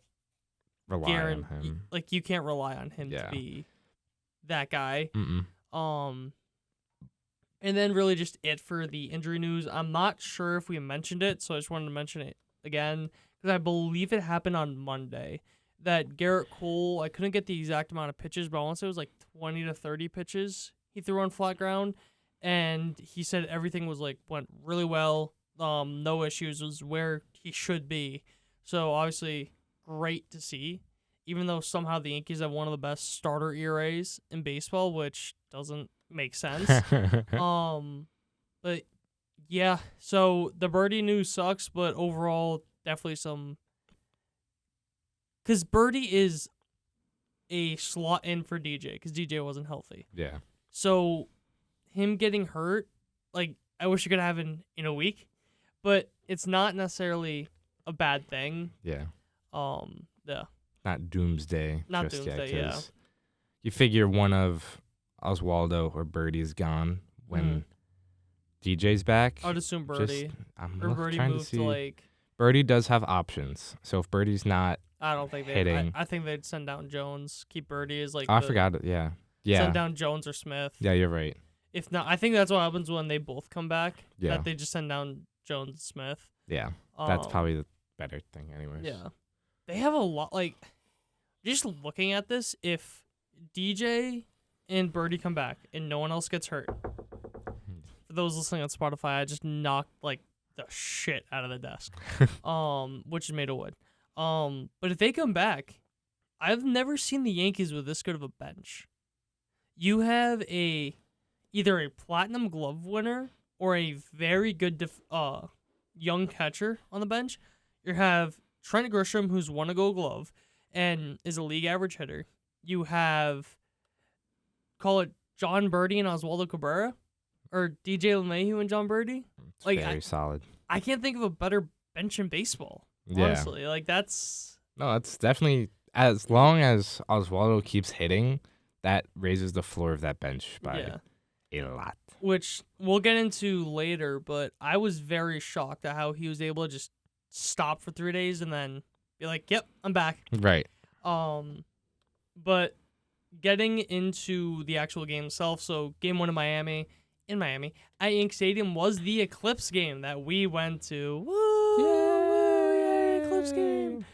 Rely on him. Like, you can't rely on him to be that guy. Mm-mm. And then really just it for the injury news. I'm not sure if we mentioned it, so I just wanted to mention it again because I believe it happened on Monday that Garrett Cole, I couldn't get the exact amount of pitches, but I want to say it was like 20 to 30 pitches he threw on flat ground, and he said everything was went really well. No issues, was where he should be. So obviously great to see, even though somehow the Yankees have one of the best starter ERAs in baseball, which doesn't make sense. But yeah, so the Birdie news sucks, but overall definitely some, because Birdie is a slot in for DJ because DJ wasn't healthy. Yeah. So him getting hurt, I wish you could have in a week, but it's not necessarily a bad thing. Yeah. Yeah. Not doomsday. Not just doomsday, yet, yeah. 'cause you figure one of Oswaldo or Birdie's gone when DJ's back. I would assume Birdie. I'm Or Birdie trying to moved see. to Birdie does have options. So if Birdie's not I don't think they. hitting. I think they'd send down Jones. Keep Birdie as I forgot it. Yeah. Yeah. Send down Jones or Smith. Yeah, you're right. If not, I think that's what happens when they both come back. Yeah. That they just send down Jones and Smith. Yeah. That's probably the better thing anyways. Yeah. They have a lot, just looking at this, if DJ and Birdie come back and no one else gets hurt. For those listening on Spotify, I just knocked like the shit out of the desk, which is made of wood. But if they come back, I've never seen the Yankees with this good of a bench. You have either a platinum glove winner or a very good young catcher on the bench. You have Trent Grisham, who's won a Gold Glove and is a league average hitter. You have, call it John Birdie and Oswaldo Cabrera, or DJ LeMahieu and John Birdie. It's very solid. I can't think of a better bench in baseball. Honestly, that's definitely, as long as Oswaldo keeps hitting, that raises the floor of that bench by a lot. Which we'll get into later, but I was very shocked at how he was able to just stop for 3 days and then be like, "Yep, I'm back." Right. But getting into the actual game itself, so game 1 in Miami at Yankee Stadium was the Eclipse game that we went to. Woo! Yay! Eclipse game.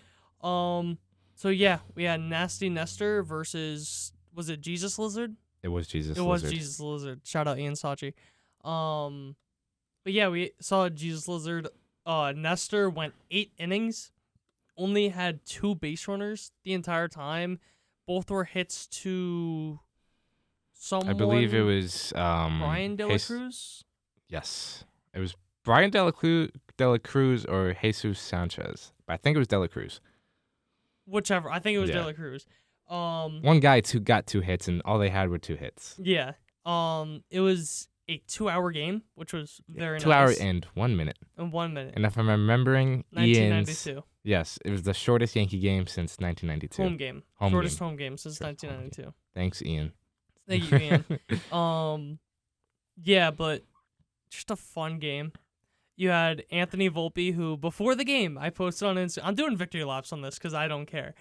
So yeah, we had Nasty Nestor versus, was it Jesus Lizard? It was Jesus Lizard. Lizard. It was Jesus Lizard. Shout out Ian Sachi. But yeah, we saw Jesus Lizard. Nestor went 8 innings, only had 2 base runners the entire time. Both were hits to someone. I believe it was Brian De La Cruz. Yes, it was Brian De La Cruz or Jesus Sanchez. But I think it was De La Cruz. Whichever. I think it was De La Cruz. One guy got 2 hits, and all they had were 2 hits. Yeah. It was a 2-hour game, which was very nice. 2 hours and 1 minute. And 1 minute. And if I'm remembering, 1992. Yes, it was the shortest Yankee game since 1992. Home game. Shortest home game since 1992. Thanks, Ian. Thank you, Ian. Yeah, but just a fun game. You had Anthony Volpe, who before the game I posted on Instagram. I'm doing victory laps on this because I don't care.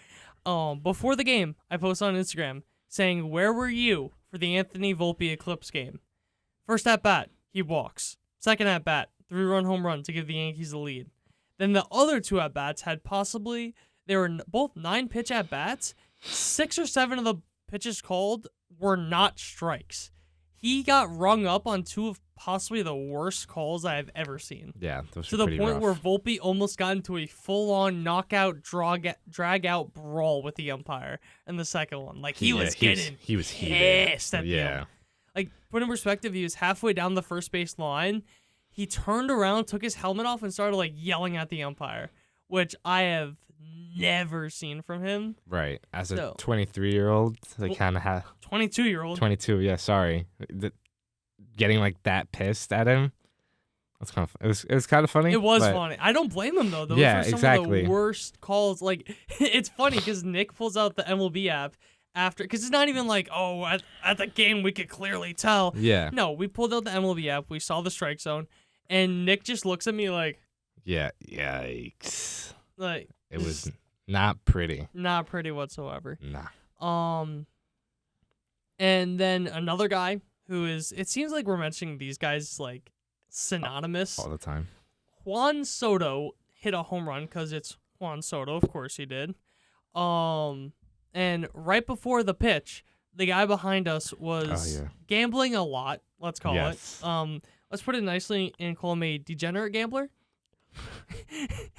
Before the game, I posted on Instagram saying, "Where were you for the Anthony Volpe Eclipse game?" First at bat, he walks. Second at bat, 3-run home run to give the Yankees the lead. Then the other 2 at bats had they were both 9-pitch at bats. 6 or 7 of the pitches called were not strikes. He got rung up on 2 of possibly the worst calls I have ever seen. Yeah, those to were the point rough. where Volpe almost got into a full-on knockout, drag-out brawl with the umpire in the second one. Like, he was getting pissed at the Like, put in perspective, he was halfway down the first base line. He turned around, took his helmet off, and started, like, yelling at the umpire, which I have never seen from him. Right. As a 23-year-old, kind of have... 22-year-old. 22, yeah, sorry. Getting, like, that pissed at him, that's kind of... It was kind of funny. It was funny. I don't blame him, though. Those were some of the worst calls. Like, it's funny, because Nick pulls out the MLB app after... Because it's not even like, oh, at the game, we could clearly tell. Yeah. No, we pulled out the MLB app. We saw the strike zone. And Nick just looks at me like... Yeah, yikes. Like... It was not pretty. Not pretty whatsoever. Nah. And then another guy who is... It seems like we're mentioning these guys, like, synonymous. All the time. Juan Soto hit a home run because it's Juan Soto. Of course he did. And right before the pitch, the guy behind us was gambling a lot, let's call it. Let's put it nicely and call him a degenerate gambler.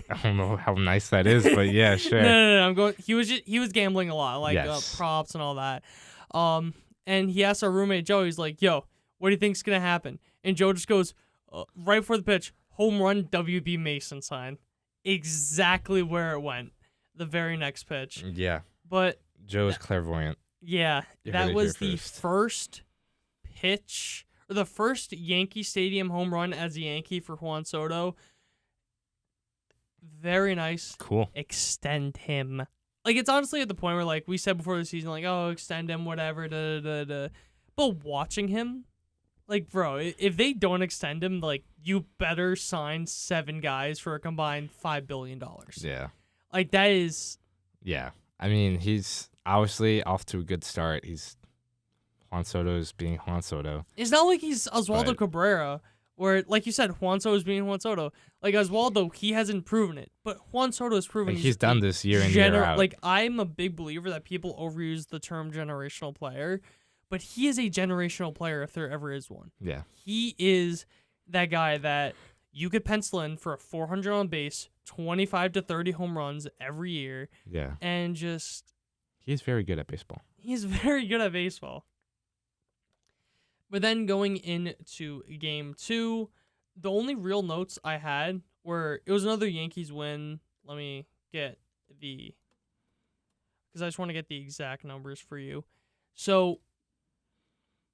I don't know how nice that is, but yeah, sure. No. He was gambling a lot, like props and all that. And he asked our roommate Joe. He's like, "Yo, what do you think's gonna happen?" And Joe just goes, right before the pitch, home run WB Mason sign, exactly where it went. The very next pitch. Yeah. But Joe is clairvoyant. Yeah, that was the first pitch, or the first Yankee Stadium home run as a Yankee for Juan Soto. Very nice. Cool. Extend him. Like, it's honestly at the point where, like, we said before the season, like, oh, extend him, whatever, But watching him, like, bro, if they don't extend him, like, you better sign 7 guys for a combined $5 billion. Yeah. Like, that is... Yeah. I mean, he's obviously off to a good start. Juan Soto's being Juan Soto. It's not like he's Oswaldo Cabrera, Where, like you said, Juan Soto is being Juan Soto. Like, Oswaldo, he hasn't proven it. But Juan Soto has proven Like, he's done this year in, year out. Like, I'm a big believer that people overuse the term generational player. But he is a generational player if there ever is one. Yeah. He is that guy that you could pencil in for a 400 on base, 25 to 30 home runs every year. Yeah. And just... He's very good at baseball. He's very good at baseball. But then going into game 2, the only real notes I had were it was another Yankees win. Let me get because I just want to get the exact numbers for you. So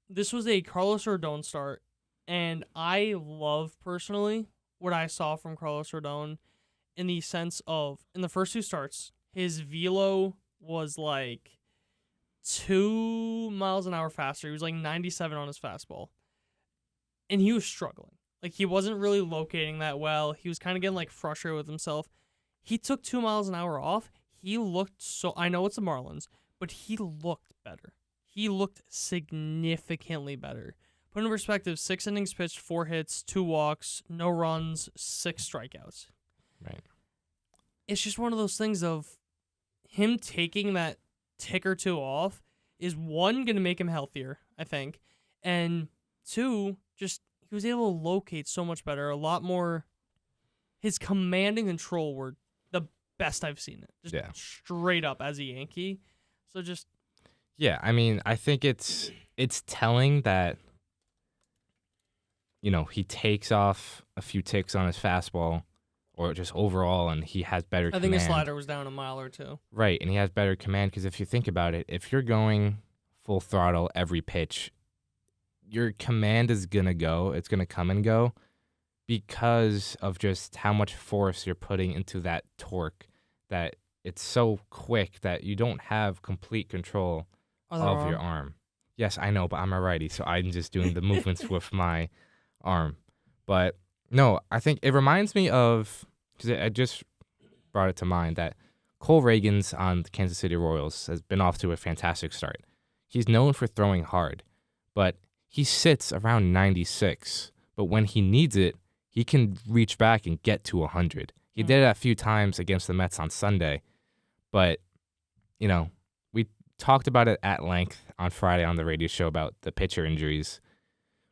this was a Carlos Rodon start, and I love personally what I saw from Carlos Rodon in the sense of in the first 2 starts, his velo was like 2 miles an hour faster. He was like 97 on his fastball. And he was struggling. Like, he wasn't really locating that well. He was kind of getting, like, frustrated with himself. He took 2 miles an hour off. He looked so... I know it's the Marlins, but he looked better. He looked significantly better. Put in perspective, 6 innings pitched, 4 hits, 2 walks, no runs, 6 strikeouts. Right. It's just one of those things of him taking that tick or 2 off is, 1, going to make him healthier, I think, and 2, just he was able to locate so much better, a lot more. His command and control were the best I've seen it, just straight up as a Yankee. So just I mean, I think it's telling that he takes off a few ticks on his fastball. Or just overall, and he has better command. I think his slider was down a mile or 2. Right, and he has better command because if you think about it, if you're going full throttle every pitch, your command is going to go. It's going to come and go because of just how much force you're putting into that torque, that it's so quick that you don't have complete control of your arm. Yes, I know, but I'm a righty, so I'm just doing the movements with my arm. But no, I think it reminds me of... Because I just brought it to mind that Cole Reagans on the Kansas City Royals has been off to a fantastic start. He's known for throwing hard, but he sits around 96. But when he needs it, he can reach back and get to 100. He did it a few times against the Mets on Sunday, but, we talked about it at length on Friday on the radio show about the pitcher injuries.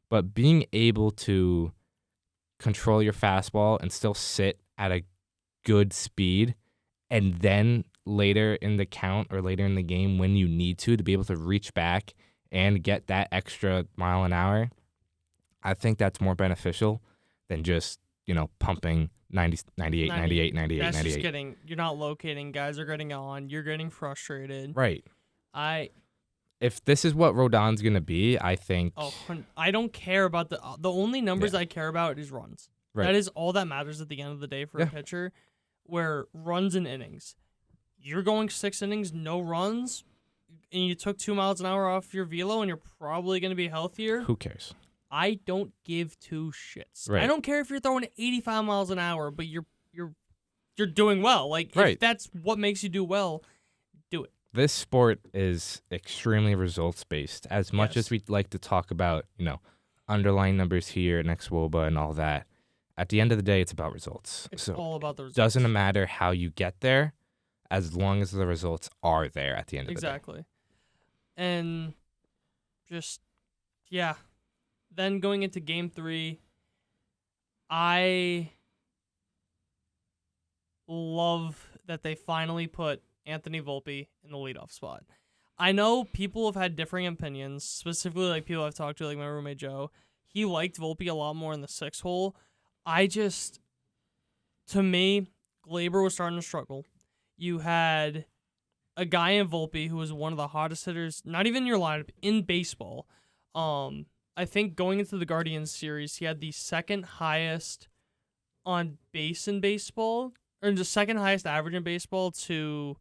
But being able to control your fastball and still sit at a good speed, and then later in the count or later in the game when you need to be able to reach back and get that extra mile an hour, I think that's more beneficial than just, pumping 90, 98, 98, 98, that's 98. Just you're not locating. Guys are getting on. You're getting frustrated. Right. If this is what Rodon's going to be, I think... Oh, I don't care about the only numbers I care about is runs. Right. That is all that matters at the end of the day for a pitcher, where runs and innings. You're going 6 innings, no runs, and you took 2 miles an hour off your velo, and you're probably going to be healthier. Who cares? I don't give 2 shits. Right. I don't care if you're throwing 85 miles an hour, but you're doing well. Like, if that's what makes you do well, do it. This sport is extremely results-based. As much as we'd like to talk about, underlying numbers here and xwOBA and all that, at the end of the day, it's about results. It's all about the results. Doesn't matter how you get there, as long as the results are there at the end of the day. Exactly. And just, then going into game 3, I love that they finally put Anthony Volpe in the leadoff spot. I know people have had differing opinions, specifically like people I've talked to, like my roommate Joe. He liked Volpe a lot more in the 6 hole. To me, Glaber was starting to struggle. You had a guy in Volpe who was one of the hottest hitters, not even in your lineup, in baseball. I think going into the Guardians series, he had the second highest on base in baseball, or the second highest average in baseball to,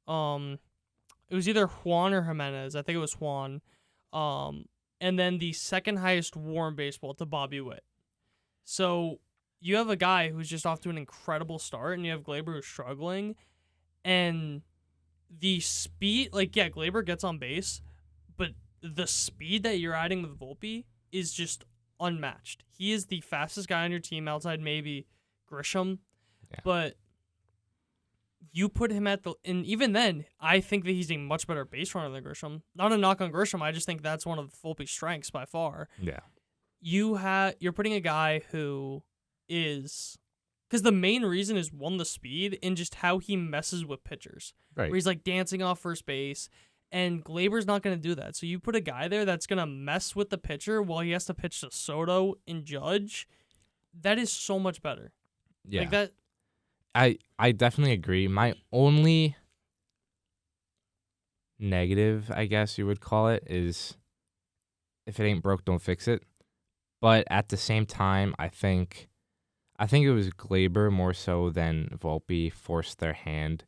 it was either Juan or Jimenez. I think it was Juan. And then the second highest WAR in baseball to Bobby Witt. So you have a guy who's just off to an incredible start, and you have Glaber who's struggling. And the speed, Glaber gets on base, but the speed that you're adding with Volpe is just unmatched. He is the fastest guy on your team outside maybe Grisham. Yeah. But you put him and even then, I think that he's a much better base runner than Grisham. Not a knock on Grisham. I just think that's one of Volpe's strengths by far. Yeah. You're putting a guy who is, because the main reason is one, the speed and just how he messes with pitchers. Right. Where he's like dancing off first base, and Glaber's not going to do that. So you put a guy there that's going to mess with the pitcher while he has to pitch to Soto and Judge. That is so much better. Yeah. Like that. I definitely agree. My only negative, I guess you would call it, is if it ain't broke, don't fix it. But at the same time, I think it was Glaber more so than Volpe forced their hand,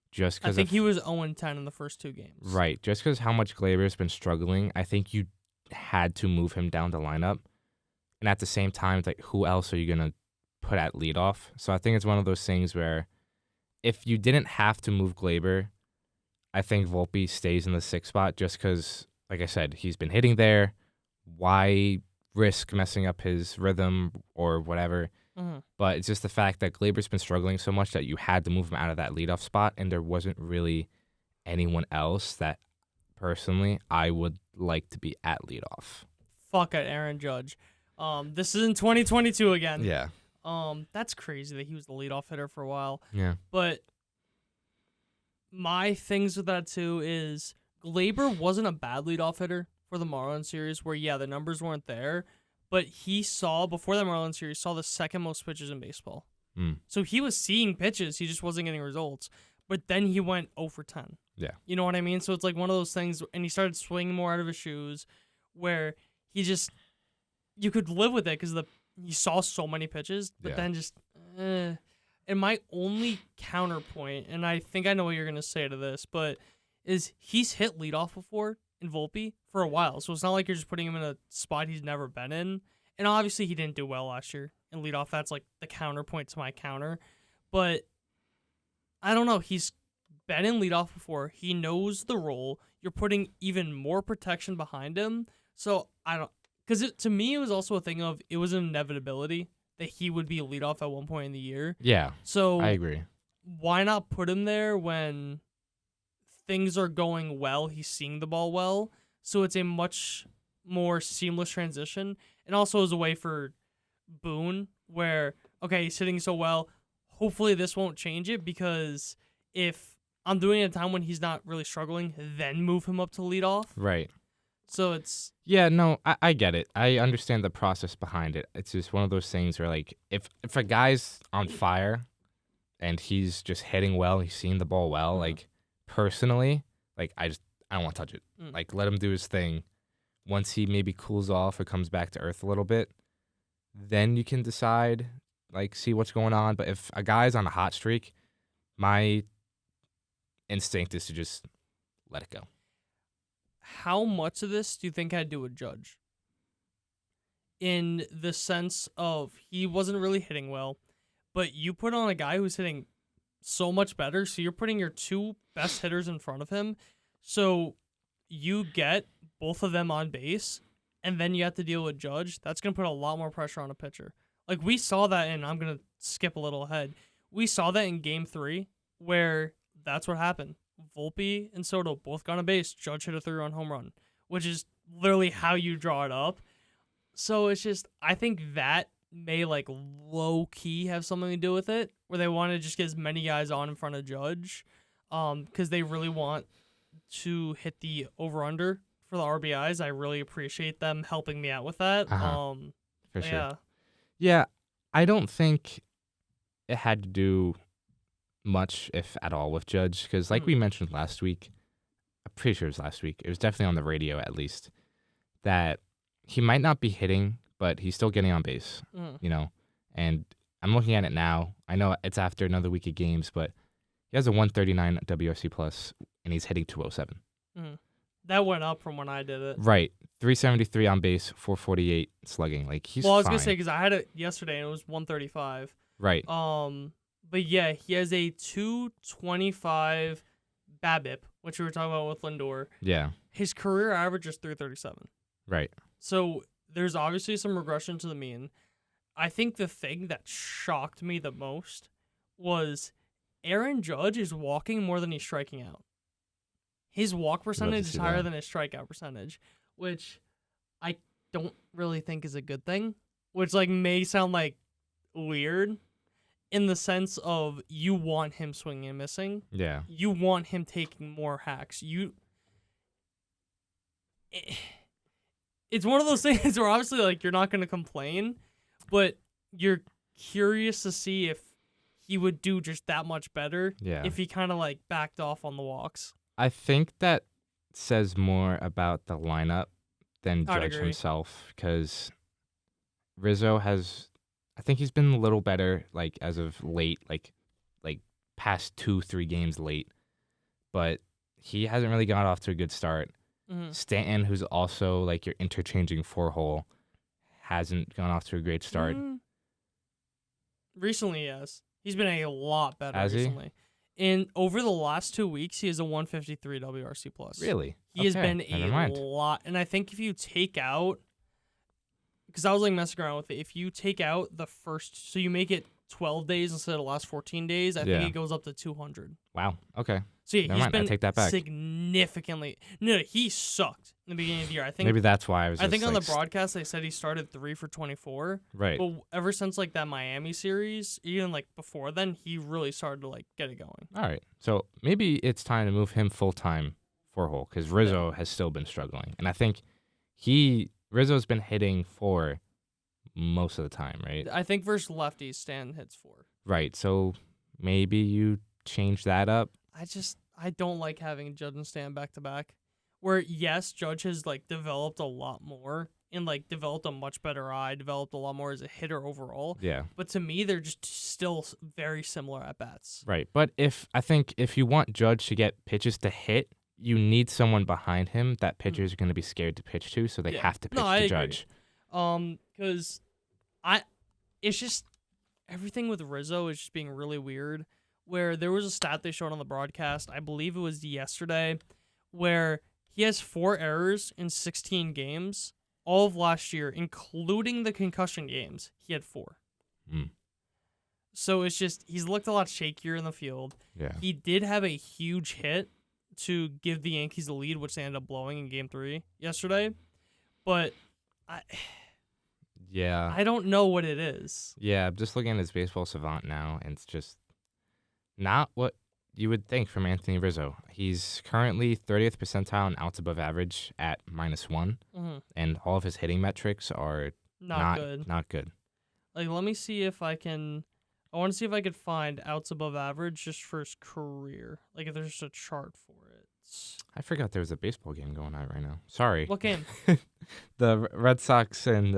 just because I think he was 0-10 in the first 2 games. Right, just because how much Glaber's been struggling. I think you had to move him down the lineup, and at the same time, it's like, who else are you gonna put at leadoff? So I think it's one of those things where if you didn't have to move Glaber, I think Volpe stays in the 6th spot just because, like I said, he's been hitting there. Why risk messing up his rhythm or whatever? Mm-hmm. But it's just the fact that Glaber's been struggling so much that you had to move him out of that leadoff spot, and there wasn't really anyone else that, personally, I would like to be at leadoff. Fuck it, Aaron Judge. This is in 2022 again. Yeah. That's crazy that he was the leadoff hitter for a while. Yeah. But my things with that too is Glaber wasn't a bad leadoff hitter for the Marlins series where, yeah, the numbers weren't there, but he saw, before the Marlins series, saw the 2nd most pitches in baseball. So he was seeing pitches, he just wasn't getting results. But then he went 0 for 10. Yeah. You know what I mean? So it's like one of those things, and he started swinging more out of his shoes where he just, you could live with it because you saw so many pitches, but then just, And my only counterpoint, and I think I know what you're going to say to this, but is he's hit leadoff before in Volpe for a while. So it's not like you're just putting him in a spot he's never been in. And obviously he didn't do well last year in leadoff. That's like the counterpoint to my counter. But I don't know. He's been in leadoff before. He knows the role. You're putting even more protection behind him. So I don't, because to me, it was also a thing of, it was an inevitability that he would be a leadoff at one point in the year. Yeah. So I agree. Why not put him there when things are going well? He's seeing the ball well. So it's a much more seamless transition. And also as a way for Boone where, okay, he's hitting so well. Hopefully this won't change it, because if I'm doing it at a time when he's not really struggling, then move him up to leadoff. Right. So it's... Yeah, no, I get it. I understand the process behind it. It's just one of those things where, like, if a guy's on fire and he's just hitting well, he's seeing the ball well, like, personally, like, I don't want to touch it. Like, let him do his thing. Once he maybe cools off or comes back to earth a little bit, then you can decide, like, see what's going on. But if a guy's on a hot streak, my instinct is to just let it go. How much of this do you think had to do with Judge? In the sense of he wasn't really hitting well, but you put on a guy who's hitting so much better, so you're putting your 2 best hitters in front of him, so you get both of them on base, and then you have to deal with Judge. That's going to put a lot more pressure on a pitcher. Like, we saw that in, I'm going to skip a little ahead, we saw that in Game 3, where that's what happened. Volpe and Soto both got on base. Judge hit a 3-run home run, which is literally how you draw it up. So it's just, I think that may, like, low-key have something to do with it, where they want to just get as many guys on in front of Judge, because they really want to hit the over-under for the RBIs. I really appreciate them helping me out with that. For sure. Yeah. Yeah, I don't think it had to do much, if at all, with Judge, because like we mentioned last week, I'm pretty sure it was last week, it was definitely on the radio at least, that he might not be hitting, but he's still getting on base, you know, and I'm looking at it now. I know it's after another week of games, but he has a 139 WRC plus, and he's hitting 207. That went up from when I did it. Right. 373 on base, 448 slugging. Like, he's Well, I was fine. going to say, because I had it yesterday, and it was 135. Right. But yeah, he has a 225 BABIP, which we were talking about with Lindor. Yeah. His career average is 337. Right. So there's obviously some regression to the mean. I think the thing that shocked me the most was Aaron Judge is walking more than he's striking out. His walk percentage is higher than his strikeout percentage, which I don't really think is a good thing, which like may sound like weird in the sense of you want him swinging and missing. Yeah. You want him taking more hacks. It's one of those things where obviously like you're not going to complain, but you're curious to see if he would do just that much better if he kind of like backed off on the walks. I think that says more about the lineup than Judge himself, because Rizzo has, I think he's been a little better, like as of late, like past 2-3 games late, but he hasn't really got off to a good start. Mm-hmm. Stanton, who's also like your interchanging 4-hole, hasn't gone off to a great start. Recently, yes, he's been a lot better recently. He? And over the last 2 weeks, he has a 153 WRC plus. Really? He has been a lot. And I think if you take out, because I was like messing around with it, if you take out the first, so you make it 12 days instead of the last 14 days, I think it goes up to 200. Wow. Okay. So yeah, he's been I take that back. significantly. No, he sucked in the beginning of the year. I think maybe that's why I think on the broadcast they said he started 3 for 24. Right. But ever since like that Miami series, even like before then, he really started to like get it going. All right. So maybe it's time to move him full time 4-hole, because Rizzo has still been struggling, and I think Rizzo's been hitting 4 most of the time, right? I think versus lefties, Stan hits 4. Right. So maybe you change that up. I don't like having Judge and Stan back to back. Where yes, Judge has like developed a lot more and like developed a much better eye, developed a lot more as a hitter overall. Yeah. But to me, they're just still very similar at bats. Right. But I think if you want Judge to get pitches to hit, you need someone behind him that pitchers are going to be scared to pitch to, so they have to pitch to Judge. Because it's just everything with Rizzo is just being really weird. Where there was a stat they showed on the broadcast, I believe it was yesterday, where he has 4 errors in 16 games. All of last year, including the concussion games, he had 4. So it's just, he's looked a lot shakier in the field. Yeah. He did have a huge hit to give the Yankees the lead, which they ended up blowing in Game 3 yesterday. But I don't know what it is. Yeah, I'm just looking at his baseball savant now, and it's just not what you would think from Anthony Rizzo. He's currently 30th percentile and outs above average at -1, and all of his hitting metrics are not good. Like, let me see if I can. I want to see if I could find outs above average just for his career. Like, if there's just a chart for it. I forgot there was a baseball game going on right now. Sorry. What game? The Red Sox and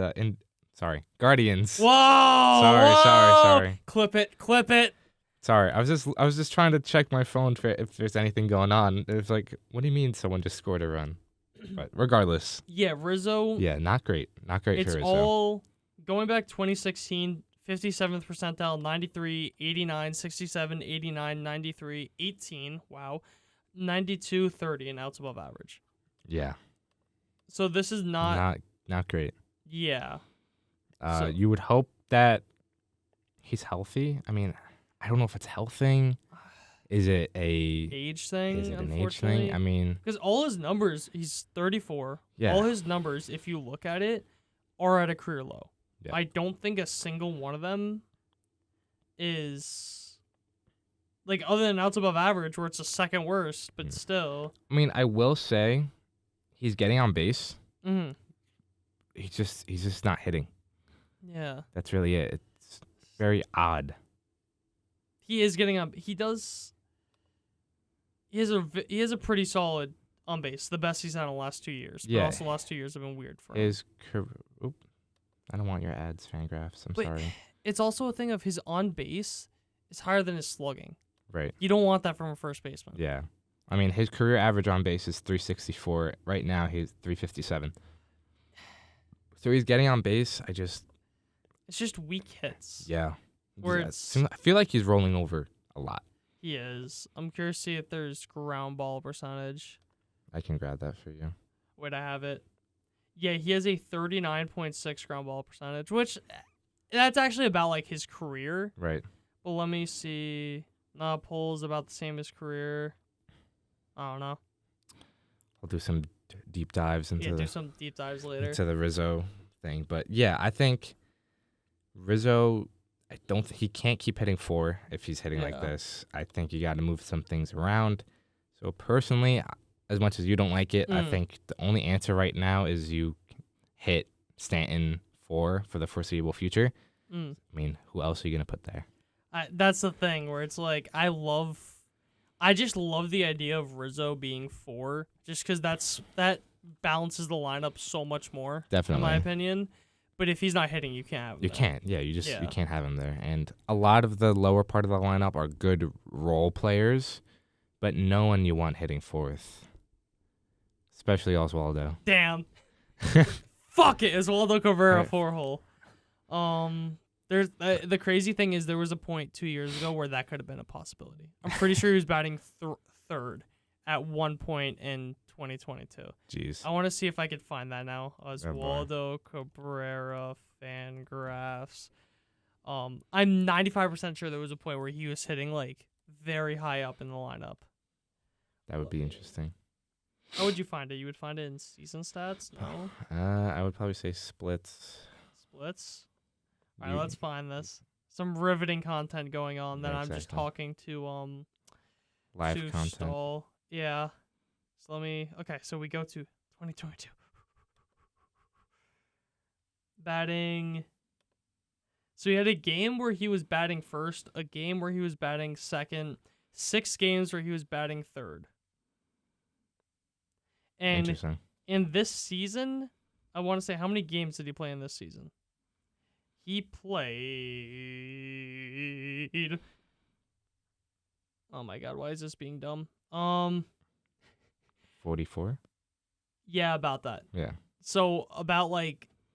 Guardians. Whoa! Sorry. Clip it. Sorry, I was just trying to check my phone for if there's anything going on. It was like, what do you mean someone just scored a run? But regardless. Yeah, Rizzo. Yeah, not great. Not great for Rizzo. It's all going back 2016, 57th percentile, 93, 89, 67, 89, 93, 18. Wow. 92, 30 and outs above average. Yeah. So this is not great. Yeah. You would hope that he's healthy. I mean, I don't know if it's health thing. Is it age thing? Is it an age thing? I mean, because all his numbers, he's 34. Yeah. All his numbers, if you look at it, are at a career low. Yeah. I don't think a single one of them is like other than outs above average, where it's the second worst, but still. I mean, I will say, he's getting on base. Mm-hmm. He's just not hitting. Yeah. That's really it. It's very odd. He is getting up. He has a pretty solid on base. The best he's had in the last 2 years. But also the last 2 years have been weird for him. I don't want your ads, Fangraphs. I'm sorry. It's also a thing of his on base is higher than his slugging. Right. You don't want that from a first baseman. Yeah. I mean, his career average on base is 364. Right now, he's 357. So he's getting on base. It's just weak hits. Yeah. Where I feel like he's rolling over a lot. He is. I'm curious to see if there's ground ball percentage. I can grab that for you. Wait, I have it. Yeah, he has a 39.6 ground ball percentage, which that's actually about like his career. Right. But let me see. Pull's about the same as career. I don't know. I'll do some deep dives into do some deep dives later. into the Rizzo thing. But yeah, I think Rizzo, he can't keep hitting 4 if he's hitting like this. I think you got to move some things around. So personally, as much as you don't like it, I think the only answer right now is you hit Stanton 4 for the foreseeable future. I mean, who else are you going to put there? That's the thing where it's like, I just love the idea of Rizzo being 4, just because that balances the lineup so much more. Definitely. In my opinion. But if he's not hitting, you can't have him. You can't. Yeah, you can't have him there. And a lot of the lower part of the lineup are good role players, but no one you want hitting 4th. Especially Oswaldo. Damn. Fuck it, Oswaldo Cabrera Right. 4-hole. There's the crazy thing is there was a point 2 years ago where that could have been a possibility. I'm pretty sure he was batting third at one point in 2022. Jeez. I want to see if I could find that now. Oswaldo Cabrera Fangraphs. I'm 95% sure there was a point where he was hitting like very high up in the lineup. That would be interesting. How would you find it? You would find it in season stats? No? I would probably say splits. Splits? All right, let's find this. Some riveting content going on that Yeah, I'm just exactly. talking to Live to content. stall. Yeah. So so we go to 2022. Batting. So he had a game where he was batting first, a game where he was batting second, 6 games where he was batting third. And Interesting. in this season, I want to say, how many games did he play in this season? He played. Oh my god, why is this being dumb? 44? Yeah, about that. Yeah. So about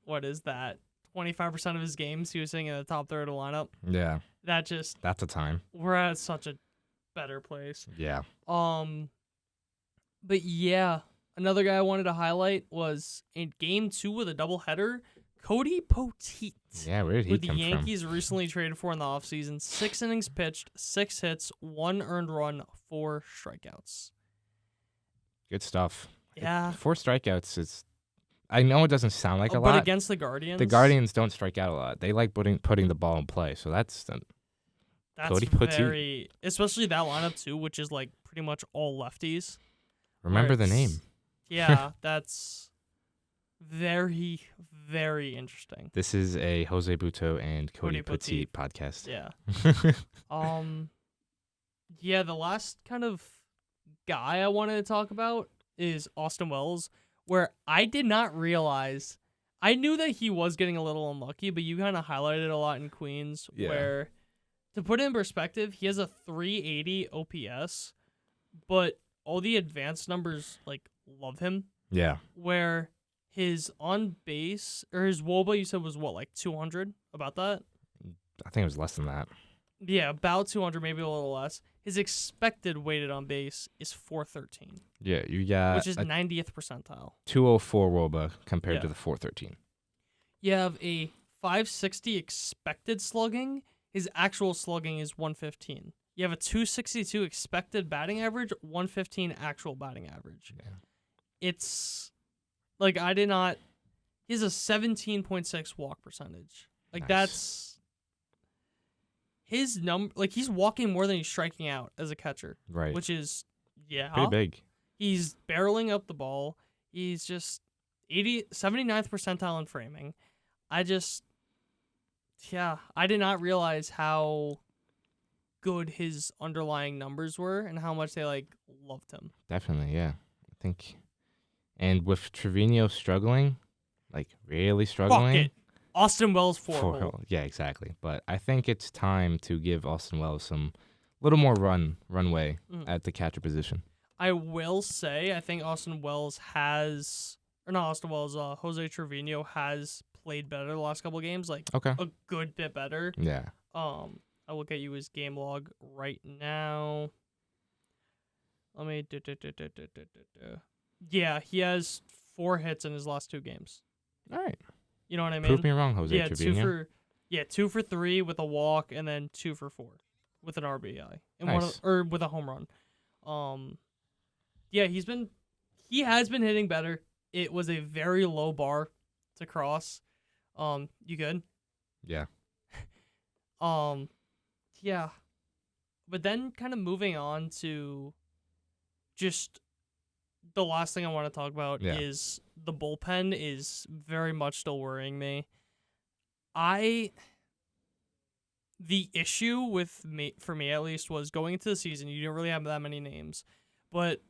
what is that? 25% of his games he was sitting in the top third of the lineup. Yeah. That's a time. We're at such a better place. Yeah. But yeah, another guy I wanted to highlight was in game 2 with a doubleheader, Cody Poteet. Yeah, where did he with come the Yankees recently traded for in the offseason. 6 innings pitched, 6 hits, 1 earned run, 4 strikeouts. Good stuff. Yeah. 4 strikeouts is. I know it doesn't sound like a but lot. against the Guardians. The Guardians don't strike out a lot. They like putting the ball in play. So that's Cody Poteet. Very, especially that lineup too, which is like pretty much all lefties. Remember the name. Yeah, that's very, very interesting. This is a Jose Buto and Cody Poteet Poteet podcast. Yeah. Yeah, the last kind of guy I wanted to talk about is Austin Wells, where I did not realize. I knew that he was getting a little unlucky, but you kind of highlighted it a lot in Queens, where, to put it in perspective, he has a 380 OPS, but all the advanced numbers, love him. Yeah. Where his on base, or his WOBA, you said was what, 200? About that? I think it was less than that. Yeah, about 200, maybe a little less. His expected weighted on base is 413. Yeah, you got which is 90th percentile. 204 WOBA compared to the 413. You have a 560 expected slugging. His actual slugging is 115. You have a 262 expected batting average, 115 actual batting average. Yeah. It's he has a 17.6 walk percentage. Nice. That's his number. He's walking more than he's striking out as a catcher. Right. Which is, pretty big. He's barreling up the ball. He's just 79th percentile in framing. I did not realize how good his underlying numbers were and how much they loved him. Definitely, yeah. I think, and with Trevino struggling, really struggling. Fuck it. Austin Wells 4-hole. Yeah, exactly. But I think it's time to give Austin Wells some little more runway at the catcher position. I will say, I think Jose Trevino has played better the last couple of games, a good bit better. Yeah. I will get you his game log right now. Let me Yeah, he has 4 hits in his last 2 games. All right. You know what I mean? Prove me wrong, Jose Yeah, Trevino. 2 for 3 with a walk, and then 2 for 4 with an RBI and Nice. with a home run. Yeah, he has been hitting better. It was a very low bar to cross. You good? Yeah. Yeah. But then kind of moving on to just the last thing I want to talk about is the bullpen is very much still worrying me. The issue with me, for me at least, was going into the season, you didn't really have that many names. But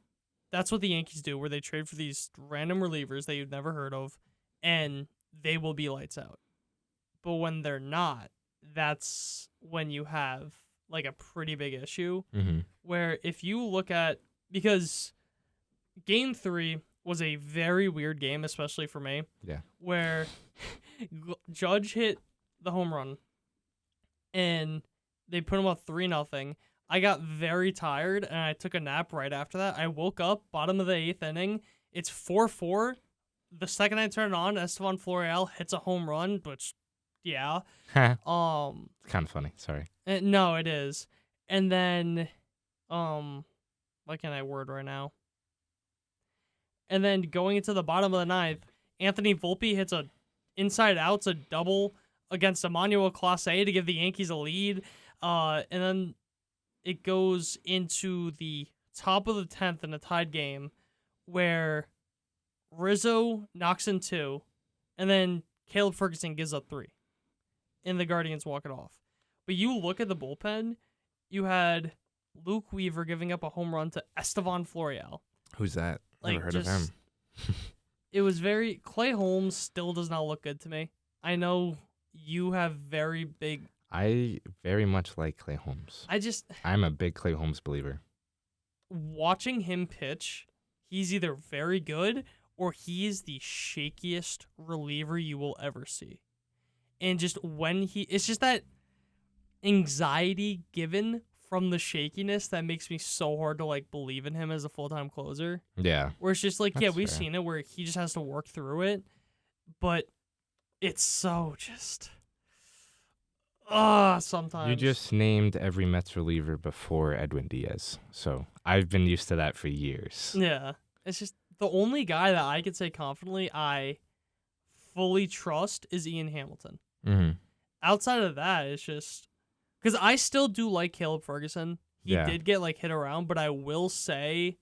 that's what the Yankees do, where they trade for these random relievers that you've never heard of, and they will be lights out. But when they're not, that's when you have like a pretty big issue. Mm-hmm. Where if you look at, because Game 3 was a very weird game, especially for me. Yeah. Where Judge hit the home run, and they put him up 3-0. I got very tired, and I took a nap right after that. I woke up, bottom of the 8th inning. It's 4-4. The second I turn it on, Estevan Florial hits a home run, which, yeah. It's kind of funny. Sorry. No, it is. And then, what can I word right now? And then going into the bottom of the 9th, Anthony Volpe hits a inside outs, a double against Emmanuel Clase to give the Yankees a lead. And then it goes into the top of the 10th in a tied game where Rizzo knocks in 2, and then Caleb Ferguson gives up 3, and the Guardians walk it off. But you look at the bullpen, you had Luke Weaver giving up a home run to Estevan Florial. Who's that? Like, Never heard of him. It was very... Clay Holmes still does not look good to me. I know you have very big... I very much like Clay Holmes. I'm a big Clay Holmes believer. Watching him pitch, he's either very good or he is the shakiest reliever you will ever see. And just when it's just that anxiety given from the shakiness that makes me so hard to like believe in him as a full-time closer. Yeah. Where it's just like, That's we've fair. seen it where he just has to work through it, but it's so just sometimes. You just named every Mets reliever before Edwin Diaz, so I've been used to that for years. Yeah. It's just the only guy that I could say confidently I fully trust is Ian Hamilton. Mm-hmm. Outside of that, it's just because I still do like Caleb Ferguson. He Yeah. did get like hit around, but I will say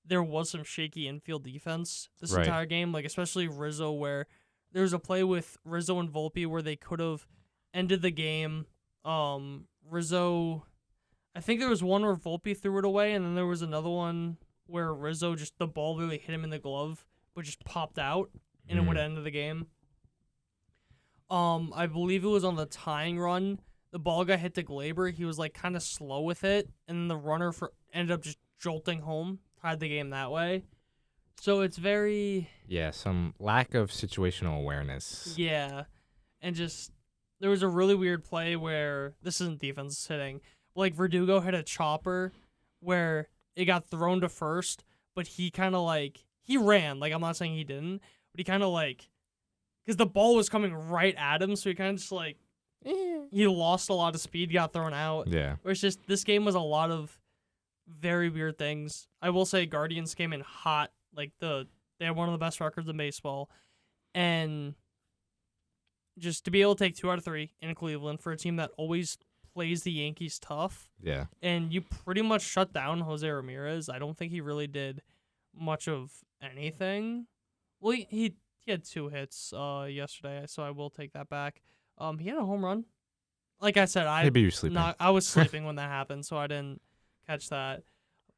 there was some shaky infield defense this Right. entire game, like especially Rizzo, where there was a play with Rizzo and Volpe where they could have ended the game. Rizzo, I think there was one where Volpe threw it away, and then there was another one where Rizzo the ball really hit him in the glove, but just popped out, and it would have ended the game. I believe it was on the tying run. The ball got hit to Glaber. He was like kind of slow with it, and then the runner ended up just jolting home, tied the game that way. So it's very... Yeah, some lack of situational awareness. Yeah, and just there was a really weird play where this isn't defense hitting. Like Verdugo hit a chopper where it got thrown to first, but he kind of like he ran. Like I'm not saying he didn't, but he kind of like because the ball was coming right at him, so he kind of just like he lost a lot of speed, got thrown out. Yeah. Where it's just this game was a lot of very weird things. I will say Guardians came in hot. Like they had one of the best records in baseball, and just to be able to take 2 out of 3 in Cleveland for a team that always plays the Yankees tough. Yeah. And you pretty much shut down Jose Ramirez. I don't think he really did much of anything. Well, he had 2 hits yesterday, so I will take that back. He had a home run. Like I said, Maybe you're sleeping. I was sleeping when that happened, so I didn't catch that.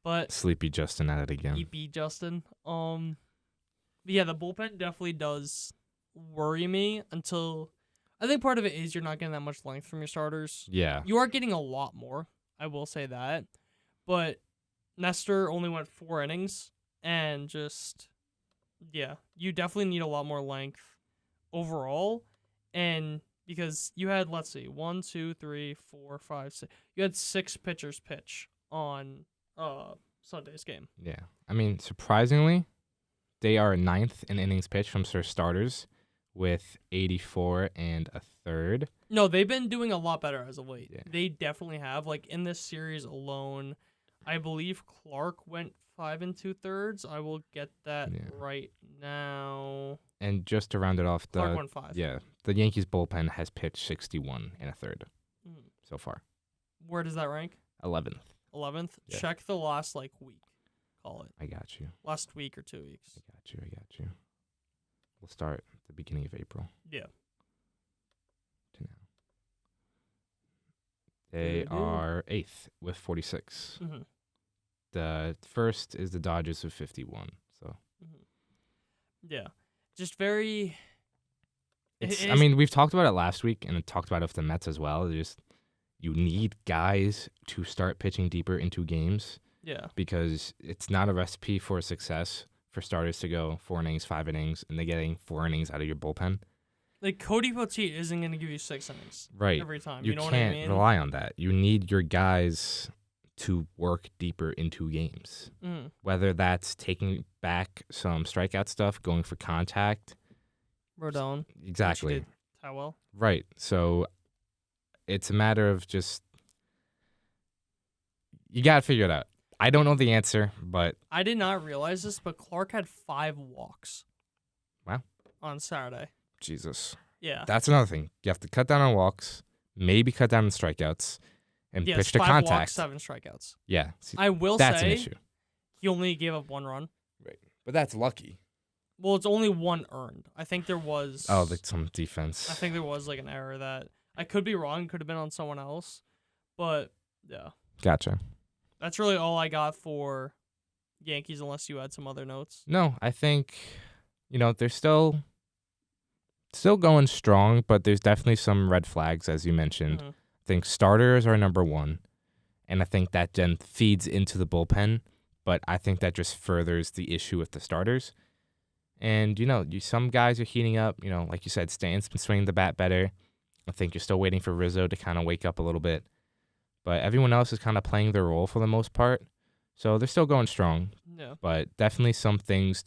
But Sleepy Justin at it again. EP Justin. But yeah, the bullpen definitely does worry me until I think part of it is you're not getting that much length from your starters. Yeah. You are getting a lot more, I will say that. But Nestor only went 4 innings, and just, yeah, you definitely need a lot more length overall. And because you had, let's see, 1, 2, 3, 4, 5, 6. You had 6 pitchers pitch on Sunday's game. Yeah. I mean, surprisingly, They are 9th in innings pitched from their starters with 84 and a third. No, they've been doing a lot better as of late. Yeah. They definitely have. Like, in this series alone, I believe Clark went 5 2/3. I will get that right now. And just to round it off, Clark went 5. the Yankees bullpen has pitched 61 and a third so far. Where does that rank? 11th. 11th? Yeah. Check the last, week. Call it. I got you. Last week or 2 weeks. I got you. We'll start at the beginning of April. Yeah. To now. They are 8th with 46. Mm-hmm. The first is the Dodgers with 51. So. Yeah. Just very... I mean, we've talked about it last week and talked about it with the Mets as well. You need guys to start pitching deeper into games. Yeah. Because it's not a recipe for success for starters to go 4 innings, 5 innings, and they're getting 4 innings out of your bullpen. Like, Cody Poteet isn't going to give you 6 innings every time. You know what I mean? You can't rely on that. You need your guys to work deeper into games. Whether that's taking back some strikeout stuff, going for contact. Rodon. Exactly. How well? Right. So it's a matter of just... You got to figure it out. I don't know the answer, but... I did not realize this, but Clark had 5 walks. Wow. On Saturday. Jesus. Yeah. That's another thing. You have to cut down on walks, maybe cut down on strikeouts, and pitch to 5 contact. walks, 7 strikeouts. Yeah. See, I will that's say an issue. he only gave up 1 run. Right. But that's lucky. Well, it's only 1 earned. I think there was... Oh, like some defense. I think there was an error that... I could be wrong. Could have been on someone else. But, yeah. Gotcha. That's really all I got for Yankees, unless you had some other notes. No, I think, they're still going strong, but there's definitely some red flags, as you mentioned. I think starters are number 1, and I think that then feeds into the bullpen, but I think that just furthers the issue with the starters. And, some guys are heating up, like you said, Stanton's been swinging the bat better. I think you're still waiting for Rizzo to kind of wake up a little bit. But everyone else is kind of playing their role for the most part. So they're still going strong. Yeah. But definitely some things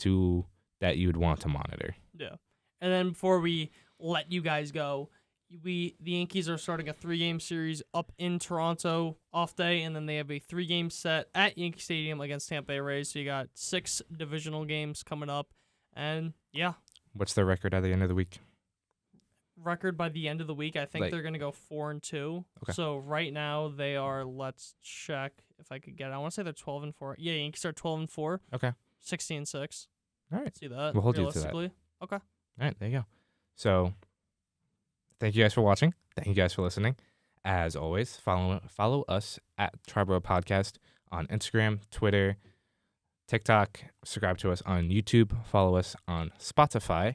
that you'd want to monitor. Yeah. And then before we let you guys go, the Yankees are starting a 3-game series up in Toronto off day, and then they have a 3-game set at Yankee Stadium against Tampa Bay Rays. So you got 6 divisional games coming up. And, yeah. What's their record at the end of the week? Record by the end of the week, I think they're going to go 4-2. Okay. So right now they are, let's check if I could get it. I want to say they're 12-4. Yeah, Yankees are 12-4. Okay. 16-6. All right. See that? We'll hold you to that. Okay. All right, there you go. So thank you guys for watching. Thank you guys for listening. As always, follow us at Triboro Podcast on Instagram, Twitter, TikTok. Subscribe to us on YouTube. Follow us on Spotify.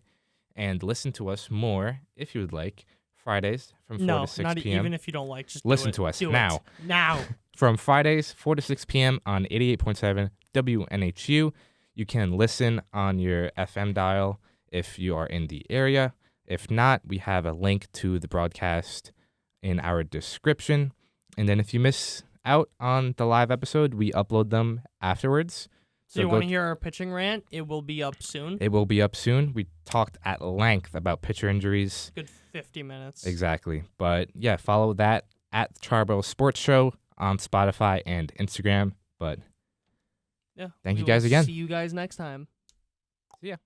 And listen to us more, if you would like, Fridays from 4 to 6 not p.m. even if you don't like, just listen do it. to us Do now. It. Now. From Fridays, 4 to 6 p.m. on 88.7 WNHU. You can listen on your FM dial if you are in the area. If not, we have a link to the broadcast in our description. And then if you miss out on the live episode, we upload them afterwards. So you want to hear our pitching rant? It will be up soon. It will be up soon. We talked at length about pitcher injuries. Good 50 minutes. Exactly. But yeah, follow that at Triboro Sports Show on Spotify and Instagram. But yeah, thank you guys again. See you guys next time. See ya.